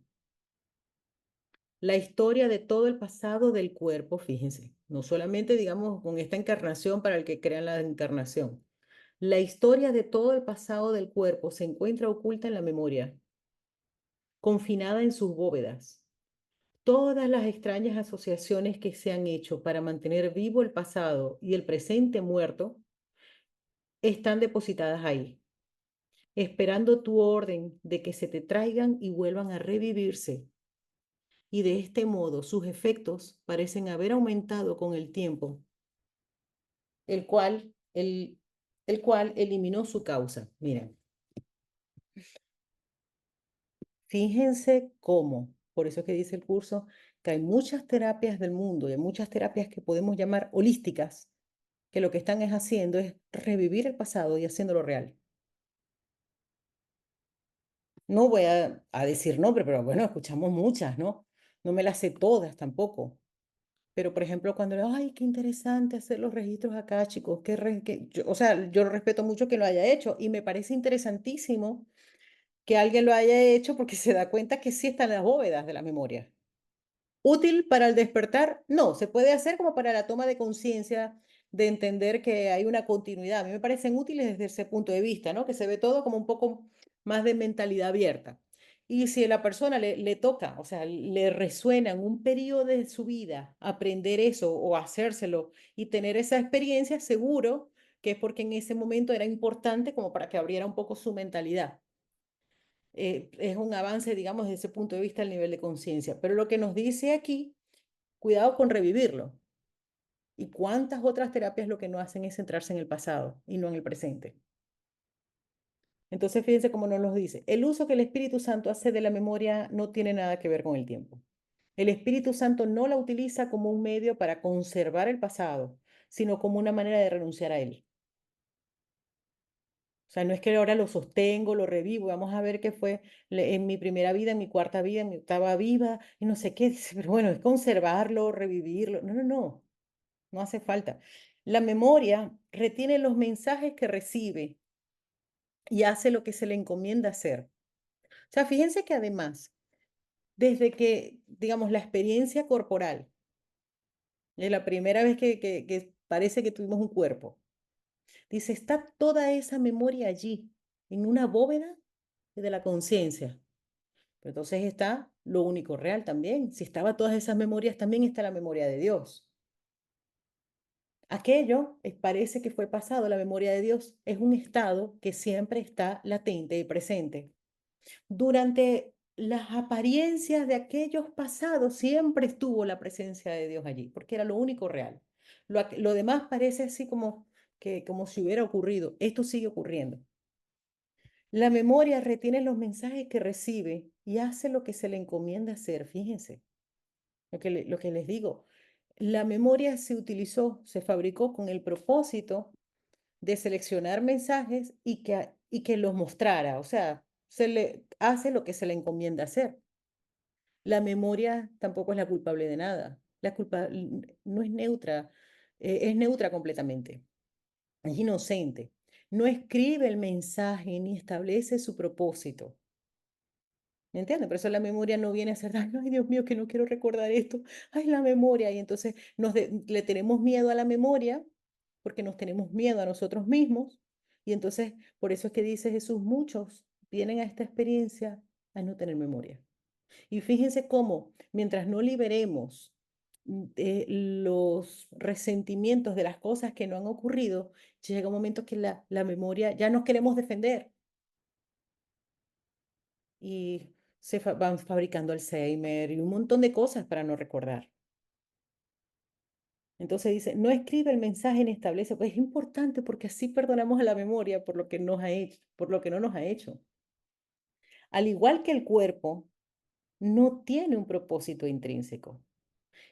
La historia de todo el pasado del cuerpo, fíjense, no solamente, digamos, con esta encarnación para el que crea en la encarnación. La historia de todo el pasado del cuerpo se encuentra oculta en la memoria, confinada en sus bóvedas. Todas las extrañas asociaciones que se han hecho para mantener vivo el pasado y el presente muerto están depositadas ahí, esperando tu orden de que se te traigan y vuelvan a revivirse. Y de este modo sus efectos parecen haber aumentado con el tiempo, el cual, el cual eliminó su causa. Miren, fíjense cómo, por eso es que dice el curso, que hay muchas terapias del mundo y hay muchas terapias que podemos llamar holísticas que lo que están es haciendo es revivir el pasado y haciéndolo real. No voy a decir nombre, pero bueno, escuchamos muchas, ¿no? No me las sé todas tampoco. Pero, por ejemplo, cuando le ay, qué interesante hacer los registros acá, chicos, o sea, yo respeto mucho que lo haya hecho y me parece interesantísimo que alguien lo haya hecho porque se da cuenta que sí está en las bóvedas de la memoria. ¿Útil para el despertar? No, se puede hacer como para la toma de conciencia, de entender que hay una continuidad. A mí me parecen útiles desde ese punto de vista, ¿no? Que se ve todo como un poco más de mentalidad abierta. Y si a la persona le toca, o sea, le resuena en un periodo de su vida aprender eso o hacérselo y tener esa experiencia, seguro que es porque en ese momento era importante como para que abriera un poco su mentalidad. Es un avance, digamos, desde ese punto de vista al nivel de conciencia. Pero lo que nos dice aquí, cuidado con revivirlo. ¿Y cuántas otras terapias lo que no hacen es centrarse en el pasado y no en el presente? Entonces, fíjense cómo nos lo dice. El uso que el Espíritu Santo hace de la memoria no tiene nada que ver con el tiempo. El Espíritu Santo no la utiliza como un medio para conservar el pasado, sino como una manera de renunciar a él. O sea, no es que ahora lo sostengo, lo revivo, vamos a ver qué fue en mi primera vida, en mi cuarta vida, en mi octava vida, y no sé qué, dice, pero bueno, es conservarlo, revivirlo. No, no, no, no hace falta. La memoria retiene los mensajes que recibe y hace lo que se le encomienda hacer. O sea, fíjense que además, desde que, digamos, la experiencia corporal, de la primera vez que parece que tuvimos un cuerpo, dice, está toda esa memoria allí, en una bóveda de la conciencia. Pero entonces está lo único real también. Si estaba todas esas memorias, también está la memoria de Dios. Aquello parece que fue pasado, la memoria de Dios es un estado que siempre está latente y presente. Durante las apariencias de aquellos pasados siempre estuvo la presencia de Dios allí, porque era lo único real. Lo demás parece así como que como si hubiera ocurrido. Esto sigue ocurriendo. La memoria retiene los mensajes que recibe y hace lo que se le encomienda hacer. Fíjense lo que les digo. La memoria se utilizó, se fabricó con el propósito de seleccionar mensajes y que los mostrara. O sea, se le hace lo que se le encomienda hacer. La memoria tampoco es la culpable de nada. La culpa no es neutra, es neutra completamente. Es inocente. No escribe el mensaje ni establece su propósito. ¿Me entiendes? Por eso la memoria no viene a ser, ay, no, ay, Dios mío, que no quiero recordar esto. Ay, la memoria. Y entonces le tenemos miedo a la memoria porque nos tenemos miedo a nosotros mismos. Y entonces, por eso es que dice Jesús, muchos vienen a esta experiencia a no tener memoria. Y fíjense cómo, mientras no liberemos los resentimientos de las cosas que no han ocurrido, llega un momento que la memoria ya nos queremos defender y van fabricando Alzheimer y un montón de cosas para no recordar. Entonces dice, no escribe el mensaje ni establece, pues es importante porque así perdonamos a la memoria por lo que nos ha hecho, por lo que no nos ha hecho. Al igual que el cuerpo, no tiene un propósito intrínseco.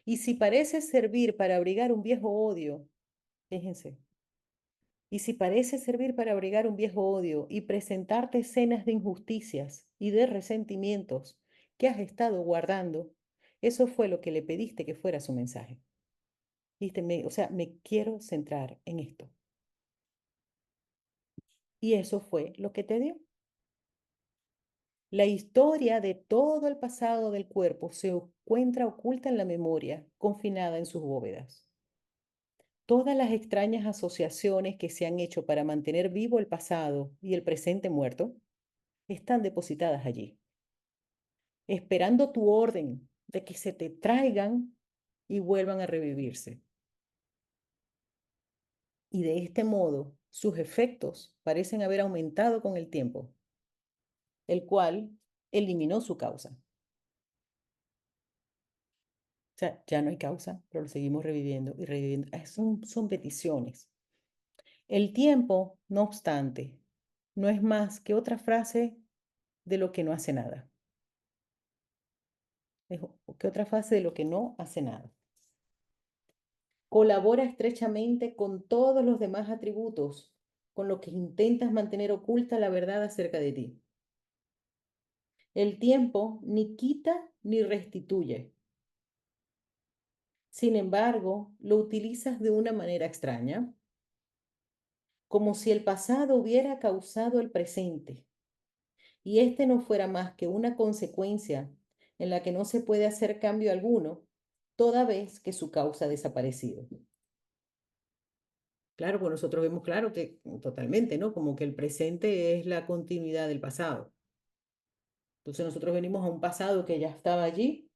Y si parece servir para abrigar un viejo odio, fíjense, y si parece servir para abrigar un viejo odio y presentarte escenas de injusticias y de resentimientos que has estado guardando, eso fue lo que le pediste que fuera su mensaje. Viste, o sea, me quiero centrar en esto. Y eso fue lo que te dio. La historia de todo el pasado del cuerpo se encuentra oculta en la memoria, confinada en sus bóvedas. Todas las extrañas asociaciones que se han hecho para mantener vivo el pasado y el presente muerto están depositadas allí, esperando tu orden de que se te traigan y vuelvan a revivirse. Y de este modo, sus efectos parecen haber aumentado con el tiempo, el cual eliminó su causa. O sea, ya no hay causa, pero lo seguimos reviviendo y reviviendo. Son peticiones. El tiempo, no obstante, no es más que otra frase de lo que no hace nada. Es que otra frase de lo que no hace nada. Colabora estrechamente con todos los demás atributos, con los que intentas mantener oculta la verdad acerca de ti. El tiempo ni quita ni restituye. Sin embargo, lo utilizas de una manera extraña, como si el pasado hubiera causado el presente y este no fuera más que una consecuencia en la que no se puede hacer cambio alguno, toda vez que su causa ha desaparecido. Claro, pues nosotros vemos claro que totalmente, ¿no? Como que el presente es la continuidad del pasado. Entonces nosotros venimos a un pasado que ya estaba allí.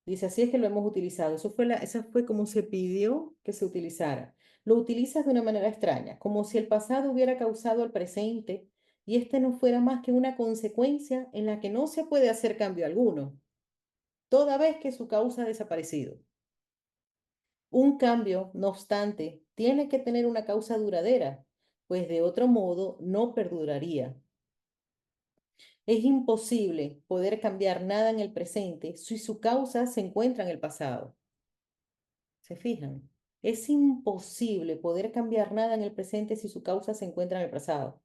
Dice, así es que lo hemos utilizado. Esa fue como se pidió que se utilizara. Lo utilizas de una manera extraña, como si el pasado hubiera causado el presente y este no fuera más que una consecuencia en la que no se puede hacer cambio alguno, toda vez que su causa ha desaparecido. Un cambio, no obstante, tiene que tener una causa duradera, pues de otro modo no perduraría. Es imposible poder cambiar nada en el presente si su causa se encuentra en el pasado. ¿Se fijan? Es imposible poder cambiar nada en el presente si su causa se encuentra en el pasado.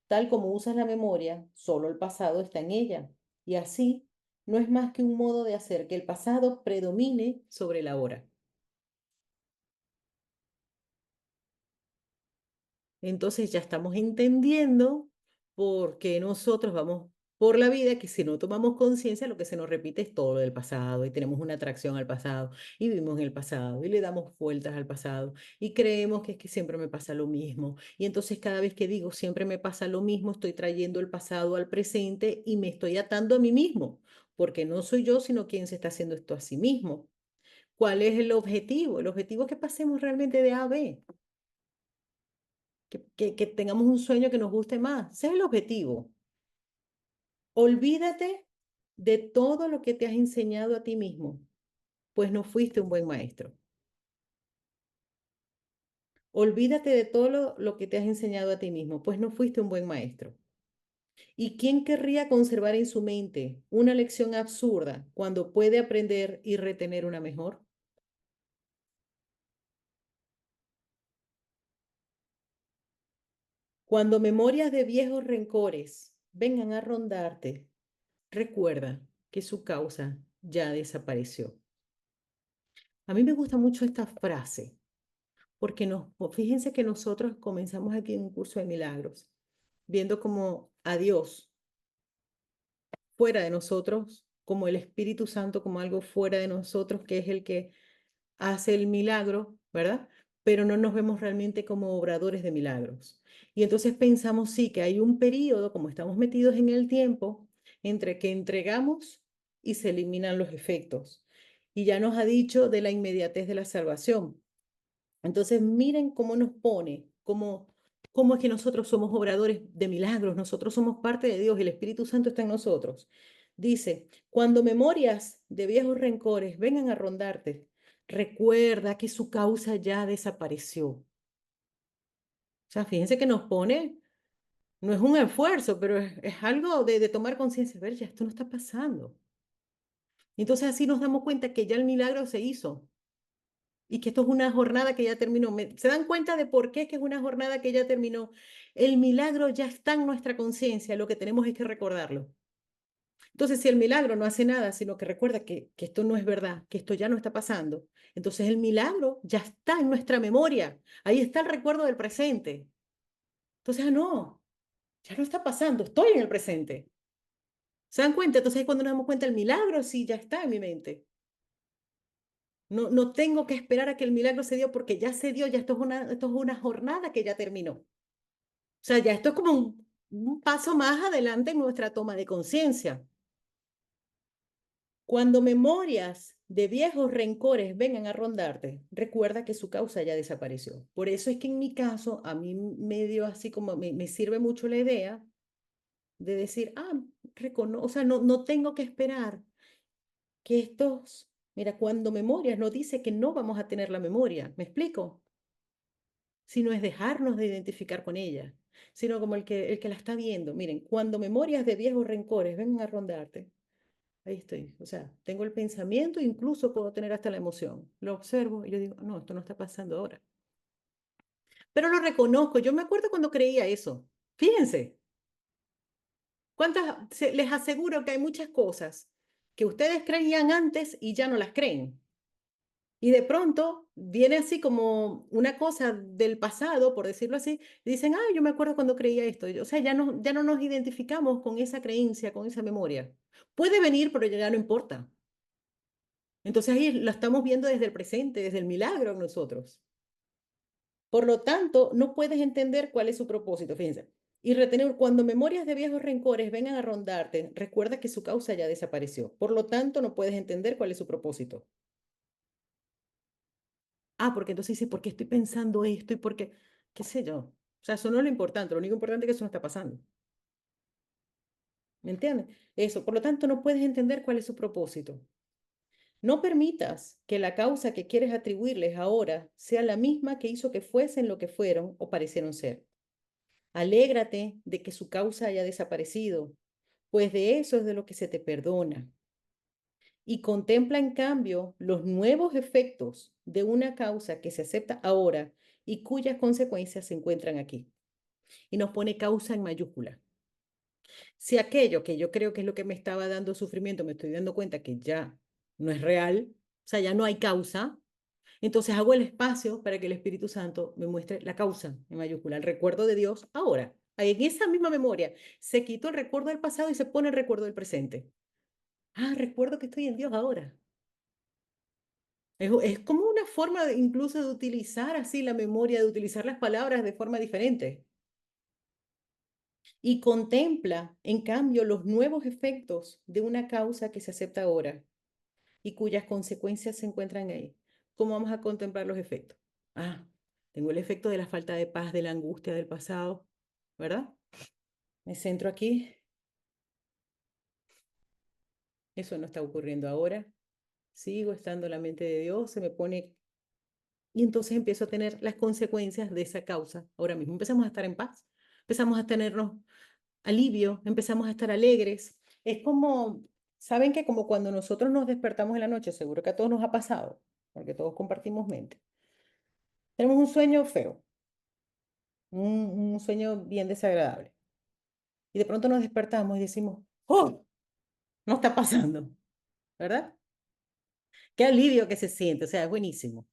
Tal como usas la memoria, solo el pasado está en ella. Y así, no es más que un modo de hacer que el pasado predomine sobre el ahora. Entonces ya estamos entendiendo por qué nosotros vamos por la vida, que si no tomamos conciencia, lo que se nos repite es todo lo del pasado y tenemos una atracción al pasado y vivimos en el pasado y le damos vueltas al pasado y creemos que es que siempre me pasa lo mismo. Y entonces cada vez que digo siempre me pasa lo mismo, estoy trayendo el pasado al presente y me estoy atando a mí mismo, porque no soy yo, sino quien se está haciendo esto a sí mismo. ¿Cuál es el objetivo? El objetivo es que pasemos realmente de A a B, que tengamos un sueño que nos guste más. Ese es el objetivo. Olvídate de todo lo que te has enseñado a ti mismo, pues no fuiste un buen maestro. Olvídate de todo lo que te has enseñado a ti mismo, pues no fuiste un buen maestro. ¿Y quién querría conservar en su mente una lección absurda cuando puede aprender y retener una mejor? Cuando memorias de viejos rencores vengan a rondarte, recuerda que su causa ya desapareció. A mí me gusta mucho esta frase porque fíjense que nosotros comenzamos aquí en un curso de milagros, viendo como a Dios fuera de nosotros, como el Espíritu Santo, como algo fuera de nosotros, que es el que hace el milagro, ¿verdad? Pero no nos vemos realmente como obradores de milagros. Y entonces pensamos, sí, que hay un periodo, como estamos metidos en el tiempo, entre que entregamos y se eliminan los efectos. Y ya nos ha dicho de la inmediatez de la salvación. Entonces, miren cómo nos pone, cómo es que nosotros somos obradores de milagros, nosotros somos parte de Dios, el Espíritu Santo está en nosotros. Dice, cuando memorias de viejos rencores vengan a rondarte, recuerda que su causa ya desapareció. O sea, fíjense que nos pone, no es un esfuerzo, pero es algo de tomar conciencia, ver, ya esto no está pasando. Entonces así nos damos cuenta que ya el milagro se hizo y que esto es una jornada que ya terminó. ¿Se dan cuenta de por qué es que es una jornada que ya terminó? El milagro ya está en nuestra conciencia, lo que tenemos es que recordarlo. Entonces, si el milagro no hace nada, sino que recuerda que esto no es verdad, que esto ya no está pasando, entonces el milagro ya está en nuestra memoria. Ahí está el recuerdo del presente. Entonces, no, ya no está pasando, estoy en el presente. ¿Se dan cuenta? Entonces, cuando nos damos cuenta, el milagro sí ya está en mi mente. No, no tengo que esperar a que el milagro se dio porque ya se dio, ya esto es una jornada que ya terminó. O sea, ya esto es como un paso más adelante en nuestra toma de conciencia. Cuando memorias de viejos rencores vengan a rondarte, recuerda que su causa ya desapareció. Por eso es que en mi caso, a mí me dio así como, me sirve mucho la idea de decir, o sea, no tengo que esperar que mira, cuando memorias no dice que no vamos a tener la memoria, ¿me explico? Sino es dejarnos de identificar con ella, sino como el que la está viendo. Miren, cuando memorias de viejos rencores vengan a rondarte, ahí estoy. O sea, tengo el pensamiento, incluso puedo tener hasta la emoción. Lo observo y yo digo, no, esto no está pasando ahora. Pero lo reconozco. Yo me acuerdo cuando creía eso. Fíjense, les aseguro que hay muchas cosas que ustedes creían antes y ya no las creen. Y de pronto viene así como una cosa del pasado, por decirlo así, y dicen, ah, yo me acuerdo cuando creía esto. O sea, ya no nos identificamos con esa creencia, con esa memoria. Puede venir, pero ya no importa. Entonces ahí la estamos viendo desde el presente, desde el milagro en nosotros. Por lo tanto, no puedes entender cuál es su propósito, fíjense. Y retener, cuando memorias de viejos rencores vengan a rondarte, recuerda que su causa ya desapareció. Por lo tanto, no puedes entender cuál es su propósito. Ah, porque entonces dice, ¿por qué estoy pensando esto? Y por qué, qué sé yo. O sea, eso no es lo importante. Lo único importante es que eso no está pasando. ¿Me entiendes? Eso. Por lo tanto, no puedes entender cuál es su propósito. No permitas que la causa que quieres atribuirles ahora sea la misma que hizo que fuesen lo que fueron o parecieron ser. Alégrate de que su causa haya desaparecido, pues de eso es de lo que se te perdona. Y contempla en cambio los nuevos efectos de una causa que se acepta ahora y cuyas consecuencias se encuentran aquí. Y nos pone causa en mayúscula. Si aquello que yo creo que es lo que me estaba dando sufrimiento, me estoy dando cuenta que ya no es real, o sea, ya no hay causa, entonces hago el espacio para que el Espíritu Santo me muestre la causa en mayúscula, el recuerdo de Dios ahora. Ahí en esa misma memoria se quitó el recuerdo del pasado y se pone el recuerdo del presente. Ah, recuerdo que estoy en Dios ahora. Es como una forma incluso de utilizar así la memoria, de utilizar las palabras de forma diferente. Y contempla, en cambio, los nuevos efectos de una causa que se acepta ahora y cuyas consecuencias se encuentran ahí. ¿Cómo vamos a contemplar los efectos? Ah, tengo el efecto de la falta de paz, de la angustia del pasado, ¿verdad? Me centro aquí, eso no está ocurriendo ahora. Sigo estando en la mente de Dios, se me pone y entonces empiezo a tener las consecuencias de esa causa. Ahora mismo empezamos a estar en paz, empezamos a tenernos alivio, empezamos a estar alegres. Es como, ¿saben que como cuando nosotros nos despertamos en la noche, seguro que a todos nos ha pasado, porque todos compartimos mente? Tenemos un sueño feo, un sueño bien desagradable. Y de pronto nos despertamos y decimos, ¡oh! No está pasando, ¿verdad? Qué alivio que se siente, o sea, es buenísimo.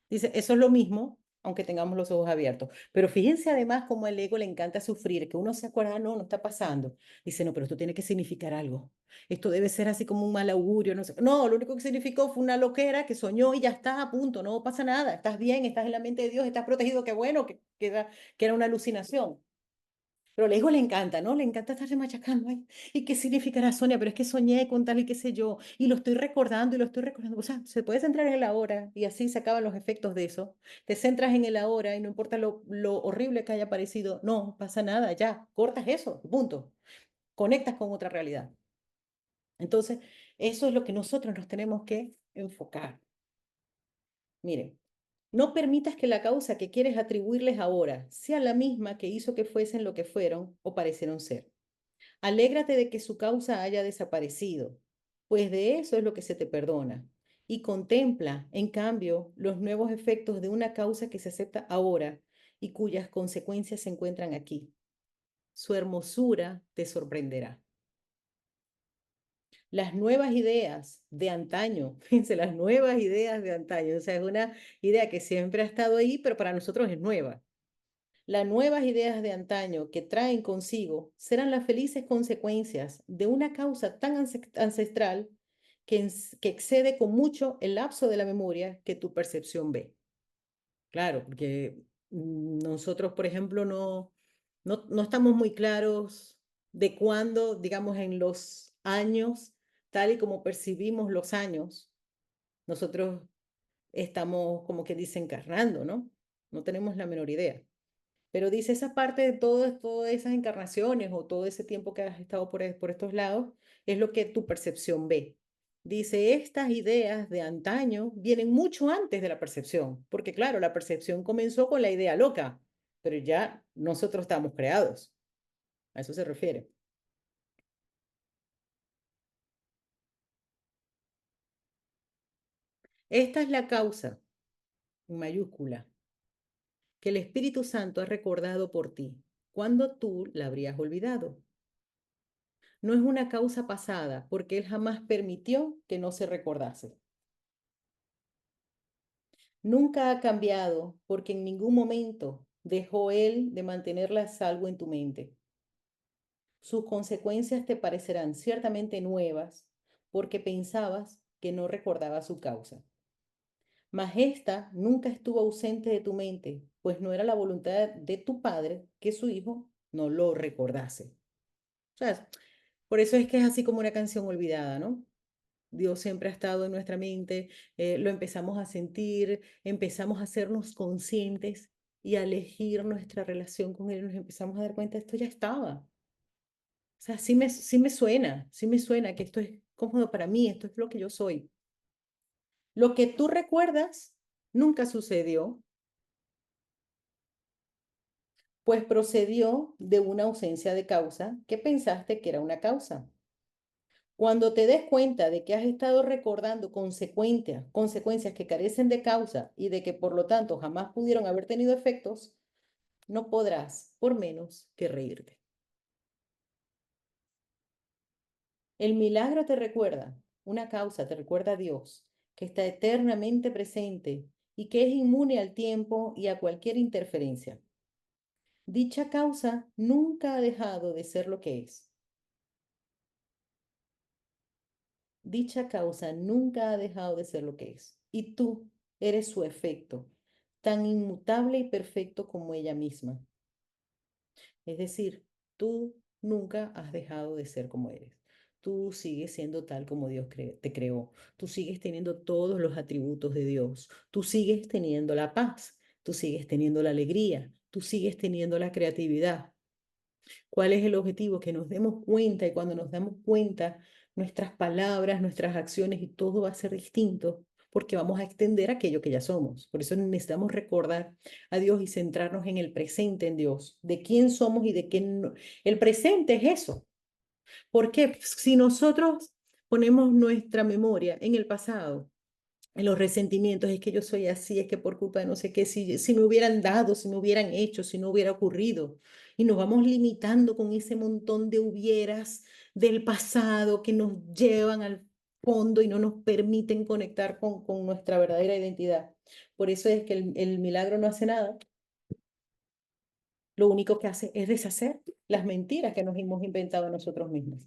Dice, eso es lo mismo, aunque tengamos los ojos abiertos. Pero fíjense además cómo al ego le encanta sufrir, que uno se acuerda, no, no está pasando. Dice, no, pero esto tiene que significar algo. Esto debe ser así como un mal augurio, no sé. No, lo único que significó fue una loquera que soñó y ya está a punto, no pasa nada. Estás bien, estás en la mente de Dios, estás protegido, qué bueno, que era una alucinación. Pero al ego le encanta, ¿no? Le encanta estarse machacando. Ay, ¿y qué significará, Sonia? Pero es que soñé con tal y qué sé yo, y lo estoy recordando y lo estoy recordando. O sea, se puede centrar en el ahora y así se acaban los efectos de eso. Te centras en el ahora y no importa lo horrible que haya parecido, no pasa nada, ya, cortas eso, punto. Conectas con otra realidad. Entonces, eso es lo que nosotros nos tenemos que enfocar. Miren, no permitas que la causa que quieres atribuirles ahora sea la misma que hizo que fuesen lo que fueron o parecieron ser. Alégrate de que su causa haya desaparecido, pues de eso es lo que se te perdona. Y contempla, en cambio, los nuevos efectos de una causa que se acepta ahora y cuyas consecuencias se encuentran aquí. Su hermosura te sorprenderá. Las nuevas ideas de antaño, fíjense, las nuevas ideas de antaño, o sea, es una idea que siempre ha estado ahí, pero para nosotros es nueva. Las nuevas ideas de antaño que traen consigo serán las felices consecuencias de una causa tan ancestral que excede con mucho el lapso de la memoria que tu percepción ve. Claro, porque nosotros, por ejemplo, no estamos muy claros de cuándo, digamos, en los años, tal y como percibimos los años, nosotros estamos como que desencarnando, ¿no? No tenemos la menor idea. Pero dice esa parte de todas esas encarnaciones o todo ese tiempo que has estado por estos lados, es lo que tu percepción ve. Dice, estas ideas de antaño vienen mucho antes de la percepción, porque claro, la percepción comenzó con la idea loca, pero ya nosotros estamos creados. A eso se refiere. Esta es la causa, en mayúscula, que el Espíritu Santo ha recordado por ti, cuando tú la habrías olvidado. No es una causa pasada, porque Él jamás permitió que no se recordase. Nunca ha cambiado porque en ningún momento dejó Él de mantenerla a salvo en tu mente. Sus consecuencias te parecerán ciertamente nuevas porque pensabas que no recordaba su causa. Mas esta nunca estuvo ausente de tu mente, pues no era la voluntad de tu padre que su hijo no lo recordase. O sea, por eso es que es así como una canción olvidada, ¿no? Dios siempre ha estado en nuestra mente, lo empezamos a sentir, empezamos a hacernos conscientes y a elegir nuestra relación con Él, nos empezamos a dar cuenta, esto ya estaba. O sea, sí me suena que esto es cómodo para mí, esto es lo que yo soy. Lo que tú recuerdas nunca sucedió, pues procedió de una ausencia de causa que pensaste que era una causa. Cuando te des cuenta de que has estado recordando consecuencias que carecen de causa y de que por lo tanto jamás pudieron haber tenido efectos, no podrás por menos que reírte. El milagro te recuerda, una causa te recuerda a Dios, que está eternamente presente y que es inmune al tiempo y a cualquier interferencia. Dicha causa nunca ha dejado de ser lo que es. Dicha causa nunca ha dejado de ser lo que es. Y tú eres su efecto, tan inmutable y perfecto como ella misma. Es decir, tú nunca has dejado de ser como eres. Tú sigues siendo tal como Dios te creó. Tú sigues teniendo todos los atributos de Dios. Tú sigues teniendo la paz. Tú sigues teniendo la alegría. Tú sigues teniendo la creatividad. ¿Cuál es el objetivo? Que nos demos cuenta y cuando nos damos cuenta, nuestras palabras, nuestras acciones y todo va a ser distinto porque vamos a extender aquello que ya somos. Por eso necesitamos recordar a Dios y centrarnos en el presente en Dios, de quién somos y de qué no. El presente es eso. ¿Por qué? Pues, si nosotros ponemos nuestra memoria en el pasado, en los resentimientos, es que yo soy así, es que por culpa de no sé qué, si me hubieran dado, si me hubieran hecho, si no hubiera ocurrido. Y nos vamos limitando con ese montón de hubieras del pasado que nos llevan al fondo y no nos permiten conectar con nuestra verdadera identidad. Por eso es que el milagro no hace nada. Lo único que hace es deshacer las mentiras que nos hemos inventado nosotros mismos.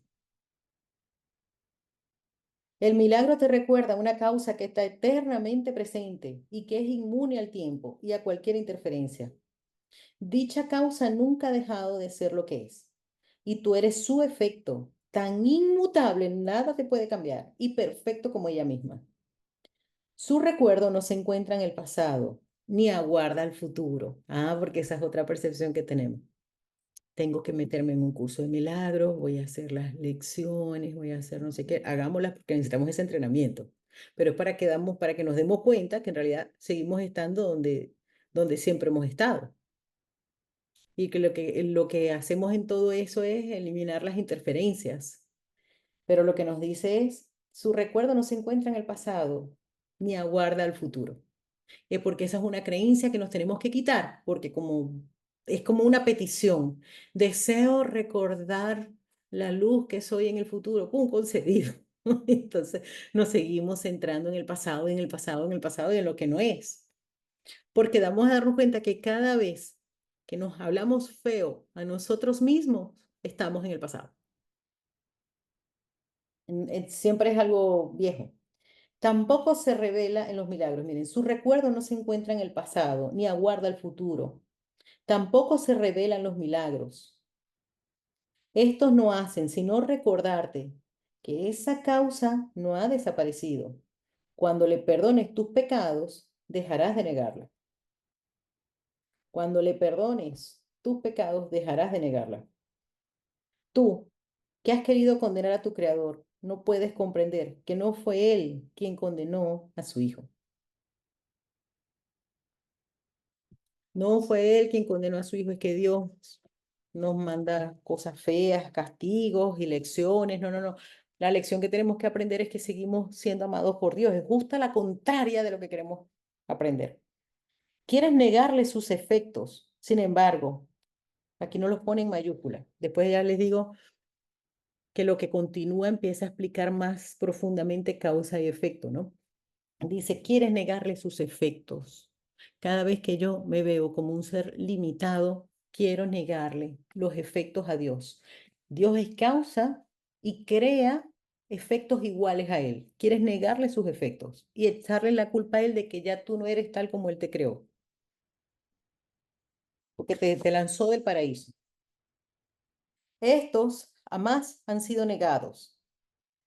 El milagro te recuerda una causa que está eternamente presente y que es inmune al tiempo y a cualquier interferencia. Dicha causa nunca ha dejado de ser lo que es. Y tú eres su efecto, tan inmutable, nada te puede cambiar, y perfecto como ella misma. Su recuerdo no se encuentra en el pasado, ni aguarda al futuro. Ah, porque esa es otra percepción que tenemos. Tengo que meterme en un curso de milagros, voy a hacer las lecciones, voy a hacer no sé qué, hagámoslas porque necesitamos ese entrenamiento. Pero es para que nos demos cuenta que en realidad seguimos estando donde siempre hemos estado. Y que lo que hacemos en todo eso es eliminar las interferencias. Pero lo que nos dice es, su recuerdo no se encuentra en el pasado, ni aguarda al futuro. Es porque esa es una creencia que nos tenemos que quitar, porque es como una petición. Deseo recordar la luz que soy en el futuro, ¡pum! Concedido. Entonces nos seguimos centrando en el pasado, en el pasado, en el pasado y en lo que no es. Porque damos a darnos cuenta que cada vez que nos hablamos feo a nosotros mismos, estamos en el pasado. Siempre es algo viejo. Tampoco se revela en los milagros. Miren, su recuerdo no se encuentra en el pasado, ni aguarda el futuro. Tampoco se revelan los milagros. Estos no hacen sino recordarte que esa causa no ha desaparecido. Cuando le perdones tus pecados, dejarás de negarla. Cuando le perdones tus pecados, dejarás de negarla. Tú, que has querido condenar a tu creador, no puedes comprender que no fue él quien condenó a su hijo. No fue él quien condenó a su hijo, es que Dios nos manda cosas feas, castigos y lecciones. No, no, no. La lección que tenemos que aprender es que seguimos siendo amados por Dios. Es justa la contraria de lo que queremos aprender. Quieres negarle sus efectos. Sin embargo, aquí no los pone en mayúscula. Después ya les digo que lo que continúa empieza a explicar más profundamente causa y efecto, ¿no? Dice, quieres negarle sus efectos. Cada vez que yo me veo como un ser limitado, quiero negarle los efectos a Dios. Dios es causa y crea efectos iguales a Él. Quieres negarle sus efectos y echarle la culpa a Él de que ya tú no eres tal como Él te creó, porque te lanzó del paraíso. Estos jamás han sido negados.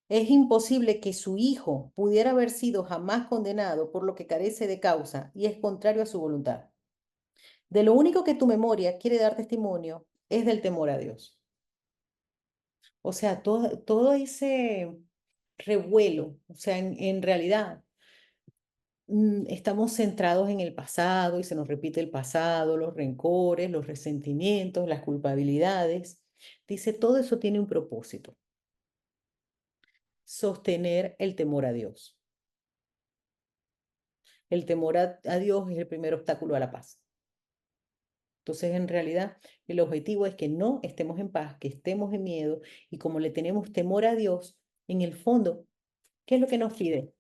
Es imposible que su hijo pudiera haber sido jamás condenado por lo que carece de causa y es contrario a su voluntad. De lo único que tu memoria quiere dar testimonio es del temor a Dios. O sea, todo ese revuelo, o sea, en realidad estamos centrados en el pasado y se nos repite el pasado, los rencores, los resentimientos, las culpabilidades. Dice, todo eso tiene un propósito, sostener el temor a Dios. El temor a Dios es el primer obstáculo a la paz. Entonces, en realidad, el objetivo es que no estemos en paz, que estemos en miedo y como le tenemos temor a Dios, en el fondo, ¿qué es lo que nos pide?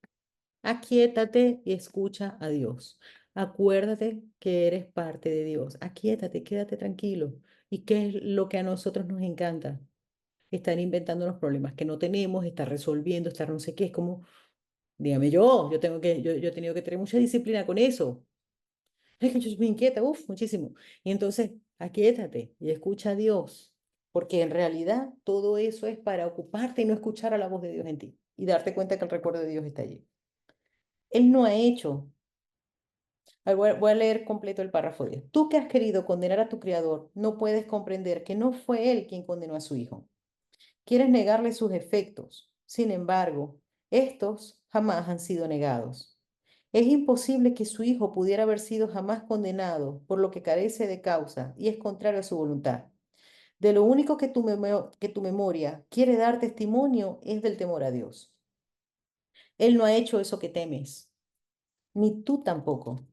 Aquíétate y escucha a Dios. Acuérdate que eres parte de Dios. Aquíétate, quédate tranquilo. ¿Y qué es lo que a nosotros nos encanta? Estar inventando los problemas que no tenemos, estar resolviendo, estar no sé qué. Es como, dígame yo he tenido que tener mucha disciplina con eso. Es que yo soy muy inquieta, muchísimo. Y entonces, aquíétate y escucha a Dios, porque en realidad todo eso es para ocuparte y no escuchar a la voz de Dios en ti y darte cuenta que el recuerdo de Dios está allí. Él no ha hecho. Voy a leer completo el párrafo 10. Tú que has querido condenar a tu Creador, no puedes comprender que no fue Él quien condenó a su Hijo. Quieres negarle sus efectos. Sin embargo, estos jamás han sido negados. Es imposible que su hijo pudiera haber sido jamás condenado por lo que carece de causa y es contrario a su voluntad. De lo único que que tu memoria quiere dar testimonio es del temor a Dios. Él no ha hecho eso que temes, ni tú tampoco.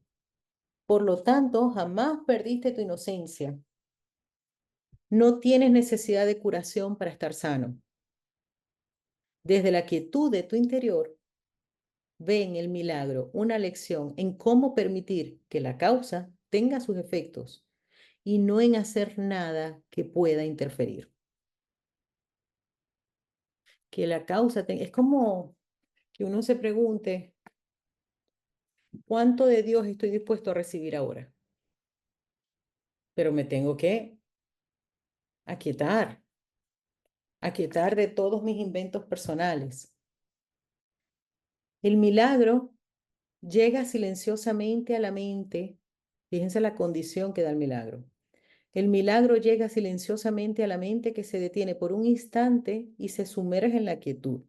Por lo tanto, jamás perdiste tu inocencia. No tienes necesidad de curación para estar sano. Desde la quietud de tu interior, ve en el milagro una lección en cómo permitir que la causa tenga sus efectos y no en hacer nada que pueda interferir. Que la causa es como que uno se pregunte, ¿cuánto de Dios estoy dispuesto a recibir ahora? Pero me tengo que aquietar, aquietar de todos mis inventos personales. El milagro llega silenciosamente a la mente. Fíjense la condición que da el milagro. El milagro llega silenciosamente a la mente que se detiene por un instante y se sumerge en la quietud.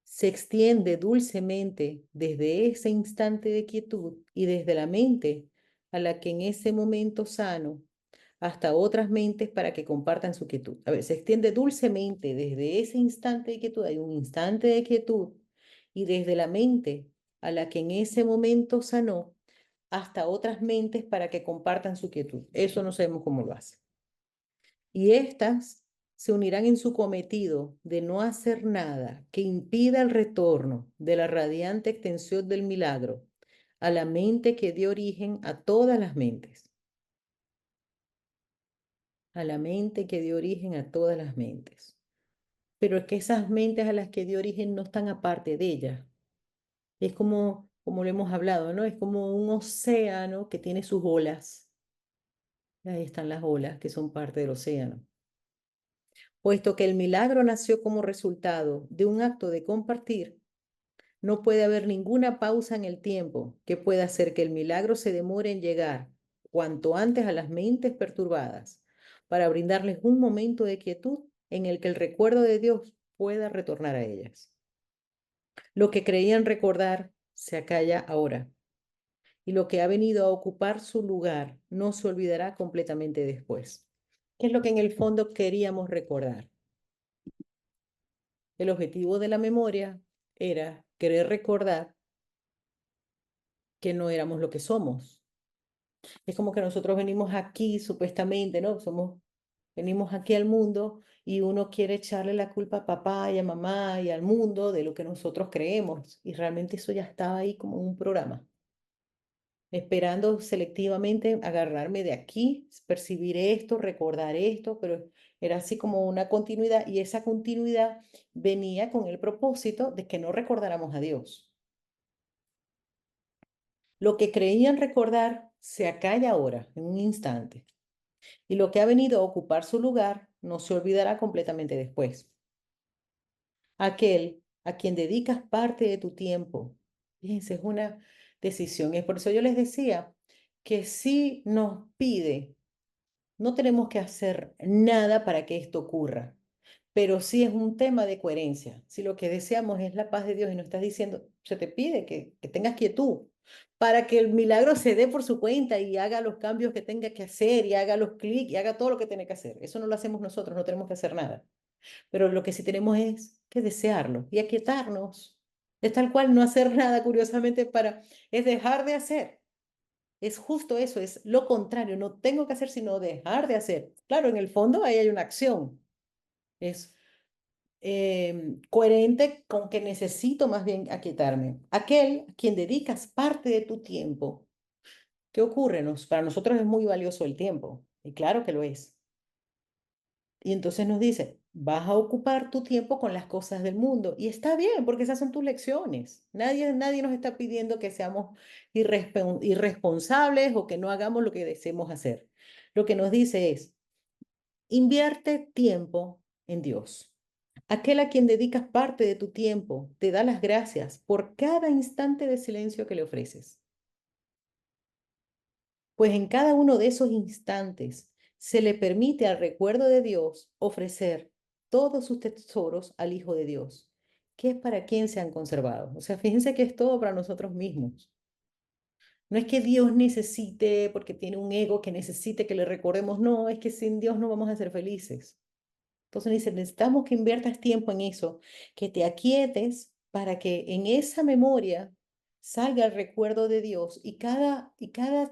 Se extiende dulcemente desde ese instante de quietud y desde la mente a la que en ese momento sano hasta otras mentes para que compartan su quietud. A ver, se extiende dulcemente desde ese instante de quietud, hay un instante de quietud, y desde la mente a la que en ese momento sanó hasta otras mentes para que compartan su quietud. Eso no sabemos cómo lo hace. Y éstas se unirán en su cometido de no hacer nada que impida el retorno de la radiante extensión del milagro a la mente que dio origen a todas las mentes, a la mente que dio origen a todas las mentes. Pero es que esas mentes a las que dio origen no están aparte de ella. Es como lo hemos hablado, ¿no? Es como un océano que tiene sus olas. Ahí están las olas que son parte del océano. Puesto que el milagro nació como resultado de un acto de compartir, no puede haber ninguna pausa en el tiempo que pueda hacer que el milagro se demore en llegar cuanto antes a las mentes perturbadas, para brindarles un momento de quietud en el que el recuerdo de Dios pueda retornar a ellas. Lo que creían recordar se acalla ahora, y lo que ha venido a ocupar su lugar no se olvidará completamente después. ¿Qué es lo que en el fondo queríamos recordar? El objetivo de la memoria era querer recordar que no éramos lo que somos. Es como que nosotros venimos aquí supuestamente, ¿no? Venimos aquí al mundo y uno quiere echarle la culpa a papá y a mamá y al mundo de lo que nosotros creemos. Y realmente eso ya estaba ahí como un programa, esperando selectivamente agarrarme de aquí, percibir esto, recordar esto, pero era así como una continuidad y esa continuidad venía con el propósito de que no recordáramos a Dios. Lo que creían recordar se acalla ahora, en un instante, y lo que ha venido a ocupar su lugar no se olvidará completamente después. Aquel a quien dedicas parte de tu tiempo, fíjense, es una decisión. Es por eso yo les decía que si nos pide, no tenemos que hacer nada para que esto ocurra, pero sí es un tema de coherencia. Si lo que deseamos es la paz de Dios y nos estás diciendo, se te pide que tengas quietud para que el milagro se dé por su cuenta y haga los cambios que tenga que hacer y haga los clics y haga todo lo que tiene que hacer. Eso no lo hacemos nosotros, no tenemos que hacer nada. Pero lo que sí tenemos es que desearlo y aquietarnos. Es tal cual no hacer nada, curiosamente, es dejar de hacer. Es justo eso, es lo contrario, no tengo que hacer sino dejar de hacer. Claro, en el fondo ahí hay una acción, es coherente con que necesito más bien aquietarme. Aquel a quien dedicas parte de tu tiempo, ¿qué ocurre? Para nosotros es muy valioso el tiempo, y claro que lo es. Y entonces nos dice, vas a ocupar tu tiempo con las cosas del mundo. Y está bien, porque esas son tus lecciones. Nadie nos está pidiendo que seamos irresponsables o que no hagamos lo que deseemos hacer. Lo que nos dice es, invierte tiempo en Dios. Aquel a quien dedicas parte de tu tiempo te da las gracias por cada instante de silencio que le ofreces. Pues en cada uno de esos instantes se le permite al recuerdo de Dios ofrecer todos sus tesoros al Hijo de Dios, que es para quien se han conservado. O sea, fíjense que es todo para nosotros mismos. No es que Dios necesite, porque tiene un ego que necesite que le recordemos, no, es que sin Dios no vamos a ser felices. Entonces dice, necesitamos que inviertas tiempo en eso, que te aquietes para que en esa memoria salga el recuerdo de Dios y cada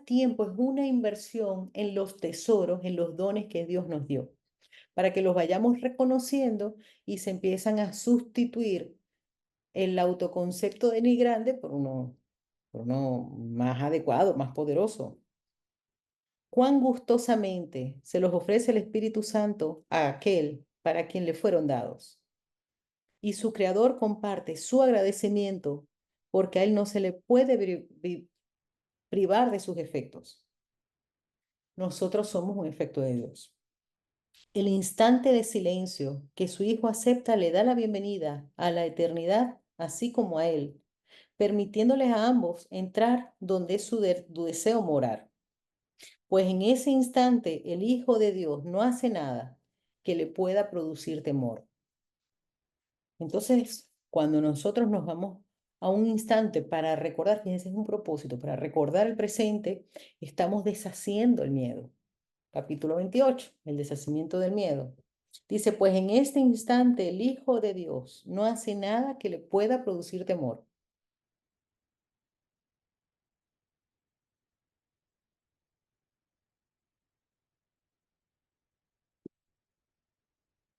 tiempo es una inversión en los tesoros, en los dones que Dios nos dio, para que los vayamos reconociendo y se empiezan a sustituir el autoconcepto denigrante por uno más adecuado, más poderoso. Cuán gustosamente se los ofrece el Espíritu Santo a aquel para quien le fueron dados. Y su creador comparte su agradecimiento porque a él no se le puede privar de sus efectos. Nosotros somos un efecto de Dios. El instante de silencio que su Hijo acepta le da la bienvenida a la eternidad, así como a él, permitiéndoles a ambos entrar donde es su deseo morar. Pues en ese instante el Hijo de Dios no hace nada que le pueda producir temor. Entonces, cuando nosotros nos vamos a un instante para recordar, fíjense, es un propósito, para recordar el presente, estamos deshaciendo el miedo. Capítulo 28, el deshacimiento del miedo. Dice, pues en este instante el Hijo de Dios no hace nada que le pueda producir temor.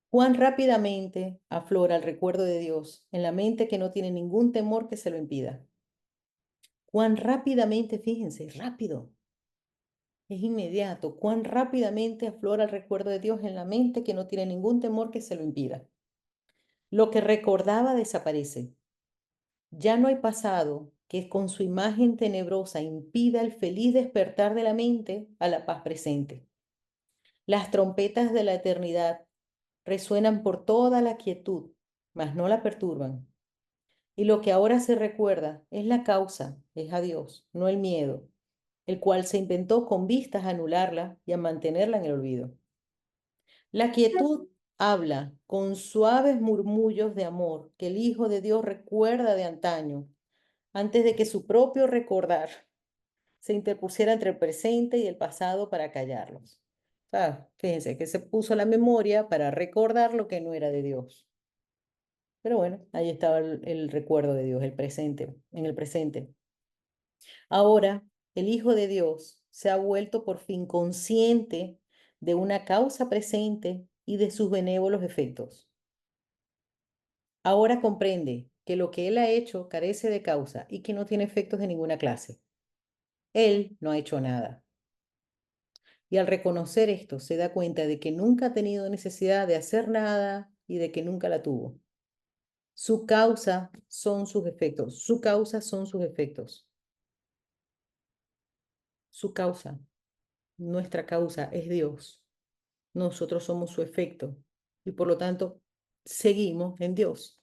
Cuán rápidamente aflora el recuerdo de Dios en la mente que no tiene ningún temor que se lo impida. Cuán rápidamente, fíjense, rápido, es inmediato, cuán rápidamente aflora el recuerdo de Dios en la mente que no tiene ningún temor que se lo impida. Lo que recordaba desaparece. Ya no hay pasado que con su imagen tenebrosa impida el feliz despertar de la mente a la paz presente. Las trompetas de la eternidad resuenan por toda la quietud, mas no la perturban. Y lo que ahora se recuerda es la causa, es a Dios, no el miedo, el cual se inventó con vistas a anularla y a mantenerla en el olvido. La quietud habla con suaves murmullos de amor que el Hijo de Dios recuerda de antaño, antes de que su propio recordar se interpusiera entre el presente y el pasado para callarlos. O sea, fíjense que se puso la memoria para recordar lo que no era de Dios. Pero bueno, ahí estaba el recuerdo de Dios, el presente, en el presente. Ahora, el Hijo de Dios se ha vuelto por fin consciente de una causa presente y de sus benévolos efectos. Ahora comprende que lo que él ha hecho carece de causa y que no tiene efectos de ninguna clase. Él no ha hecho nada. Y al reconocer esto, se da cuenta de que nunca ha tenido necesidad de hacer nada y de que nunca la tuvo. Su causa son sus efectos. Su causa son sus efectos. Su causa, nuestra causa es Dios. Nosotros somos su efecto y por lo tanto seguimos en Dios.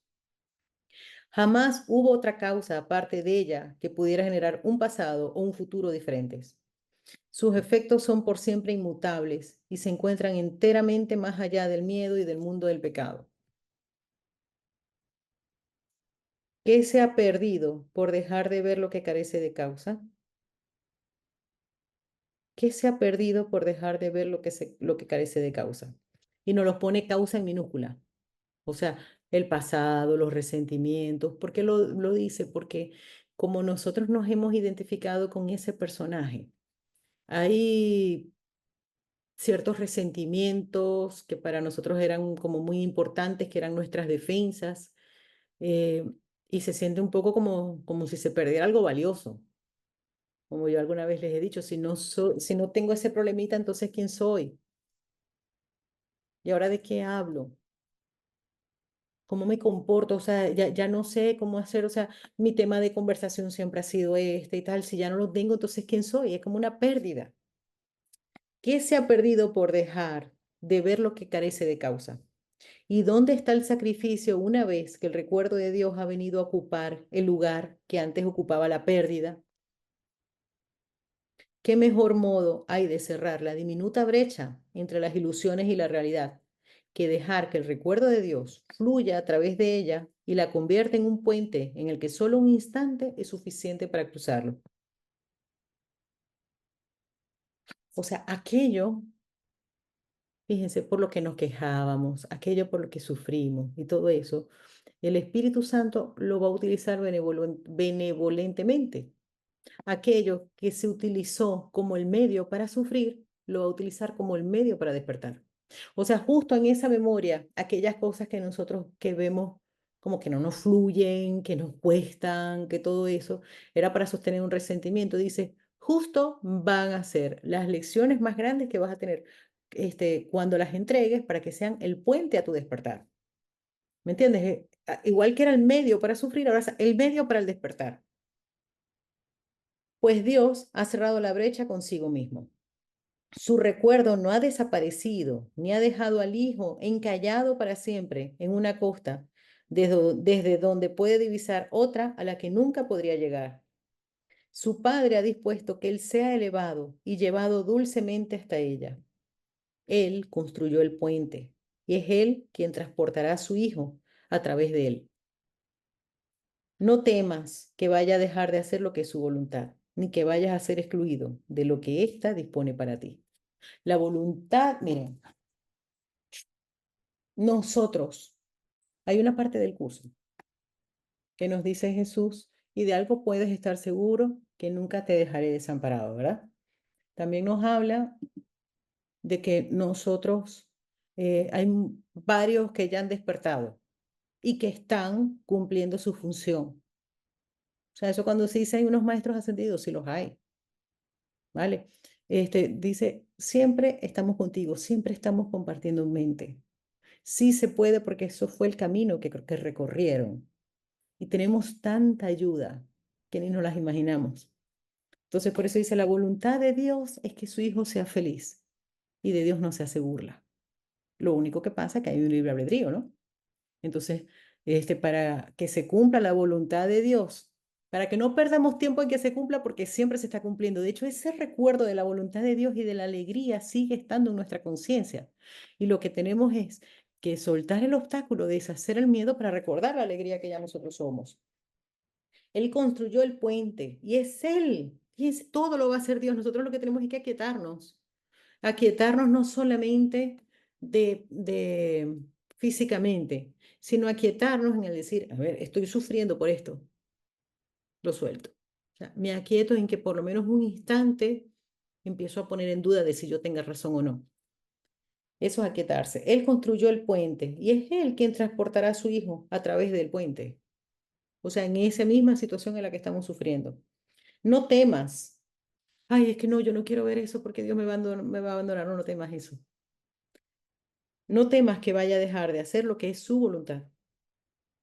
Jamás hubo otra causa aparte de ella que pudiera generar un pasado o un futuro diferentes. Sus efectos son por siempre inmutables y se encuentran enteramente más allá del miedo y del mundo del pecado. ¿Qué se ha perdido por dejar de ver lo que carece de causa? ¿Qué se ha perdido por dejar de ver lo que carece de causa? Y nos los pone causa en minúscula. O sea, el pasado, los resentimientos. ¿Por qué lo dice? Porque como nosotros nos hemos identificado con ese personaje, hay ciertos resentimientos que para nosotros eran como muy importantes, que eran nuestras defensas, eh, y se siente un poco como si se perdiera algo valioso. Como yo alguna vez les he dicho, si no tengo ese problemita, entonces ¿quién soy? ¿Y ahora de qué hablo? ¿Cómo me comporto? O sea, ya no sé cómo hacer, o sea, mi tema de conversación siempre ha sido este y tal. Si ya no lo tengo, entonces ¿quién soy? Es como una pérdida. ¿Qué se ha perdido por dejar de ver lo que carece de causa? ¿Y dónde está el sacrificio una vez que el recuerdo de Dios ha venido a ocupar el lugar que antes ocupaba la pérdida? ¿Qué mejor modo hay de cerrar la diminuta brecha entre las ilusiones y la realidad que dejar que el recuerdo de Dios fluya a través de ella y la convierta en un puente en el que solo un instante es suficiente para cruzarlo? O sea, aquello, fíjense, por lo que nos quejábamos, aquello por lo que sufrimos y todo eso, el Espíritu Santo lo va a utilizar benevolentemente. Aquello que se utilizó como el medio para sufrir, lo va a utilizar como el medio para despertar. O sea, justo en esa memoria, aquellas cosas que nosotros que vemos como que no nos fluyen, que nos cuestan, que todo eso era para sostener un resentimiento. Dice, justo van a ser las lecciones más grandes que vas a tener cuando las entregues para que sean el puente a tu despertar. ¿Me entiendes? Igual que era el medio para sufrir, ahora es el medio para el despertar. Pues Dios ha cerrado la brecha consigo mismo. Su recuerdo no ha desaparecido, ni ha dejado al Hijo encallado para siempre en una costa, desde donde puede divisar otra a la que nunca podría llegar. Su Padre ha dispuesto que Él sea elevado y llevado dulcemente hasta ella. Él construyó el puente y es Él quien transportará a su Hijo a través de él. No temas que vaya a dejar de hacer lo que es su voluntad, ni que vayas a ser excluido de lo que ésta dispone para ti. La voluntad, miren, nosotros, hay una parte del curso que nos dice Jesús, y de algo puedes estar seguro, que nunca te dejaré desamparado, ¿verdad? También nos habla de que nosotros, hay varios que ya han despertado y que están cumpliendo su función. O sea, eso cuando se dice hay unos maestros ascendidos, sí los hay, ¿vale? Dice, siempre estamos contigo, siempre estamos compartiendo mente. Sí se puede porque eso fue el camino que recorrieron. Y tenemos tanta ayuda que ni nos las imaginamos. Entonces, por eso dice, la voluntad de Dios es que su hijo sea feliz y de Dios no se hace burla. Lo único que pasa es que hay un libre albedrío, ¿no? Entonces, para que se cumpla la voluntad de Dios, para que no perdamos tiempo en que se cumpla porque siempre se está cumpliendo. De hecho, ese recuerdo de la voluntad de Dios y de la alegría sigue estando en nuestra conciencia. Y lo que tenemos es que soltar el obstáculo, deshacer el miedo para recordar la alegría que ya nosotros somos. Él construyó el puente y es Él. Y es, todo lo va a hacer Dios. Nosotros lo que tenemos es que aquietarnos. Aquietarnos no solamente de físicamente, sino aquietarnos en el decir, a ver, estoy sufriendo por esto, lo suelto. O sea, me aquieto en que por lo menos un instante empiezo a poner en duda de si yo tenga razón o no. Eso es aquietarse. Él construyó el puente y es Él quien transportará a su hijo a través del puente. O sea, en esa misma situación en la que estamos sufriendo. No temas. Ay, es que no, yo no quiero ver eso porque Dios me va a abandonar. No, no temas eso. No temas que vaya a dejar de hacer lo que es su voluntad,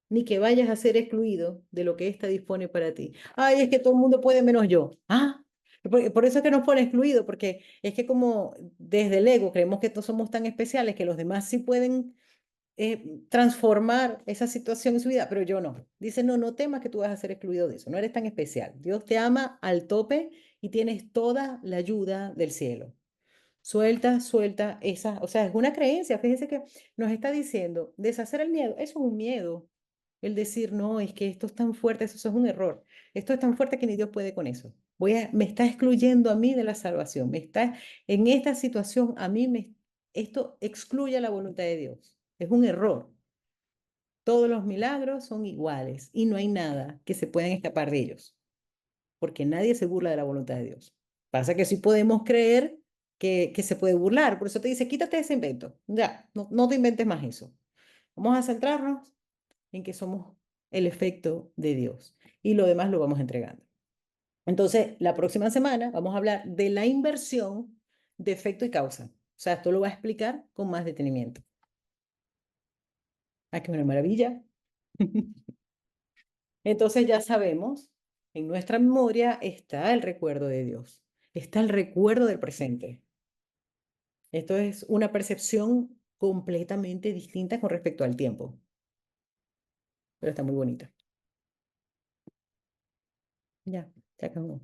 ni que vayas a ser excluido de lo que ésta dispone para ti. Ay, es que todo el mundo puede menos yo. Ah, por eso es que nos pone excluido, porque es que como desde el ego creemos que todos somos tan especiales que los demás sí pueden transformar esa situación en su vida, pero yo no. Dice, no, no temas que tú vas a ser excluido de eso, no eres tan especial. Dios te ama al tope y tienes toda la ayuda del cielo. Suelta, suelta esa, o sea, es una creencia, fíjese que nos está diciendo, deshacer el miedo, eso es un miedo. El decir, no, es que esto es tan fuerte, eso es un error. Esto es tan fuerte que ni Dios puede con eso. Me está excluyendo a mí de la salvación. En esta situación, esto excluye la voluntad de Dios. Es un error. Todos los milagros son iguales y no hay nada que se puedan escapar de ellos, porque nadie se burla de la voluntad de Dios. Pasa que sí podemos creer que se puede burlar, por eso te dice, quítate ese invento, ya, no, no te inventes más eso. Vamos a centrarnos en que somos el efecto de Dios y lo demás lo vamos entregando. Entonces, la próxima semana vamos a hablar de la inversión de efecto y causa. O sea, esto lo va a explicar con más detenimiento. ¡Ah, qué una maravilla! Entonces ya sabemos, en nuestra memoria está el recuerdo de Dios, está el recuerdo del presente. Esto es una percepción completamente distinta con respecto al tiempo, pero está muy bonita. Ya, se acabó.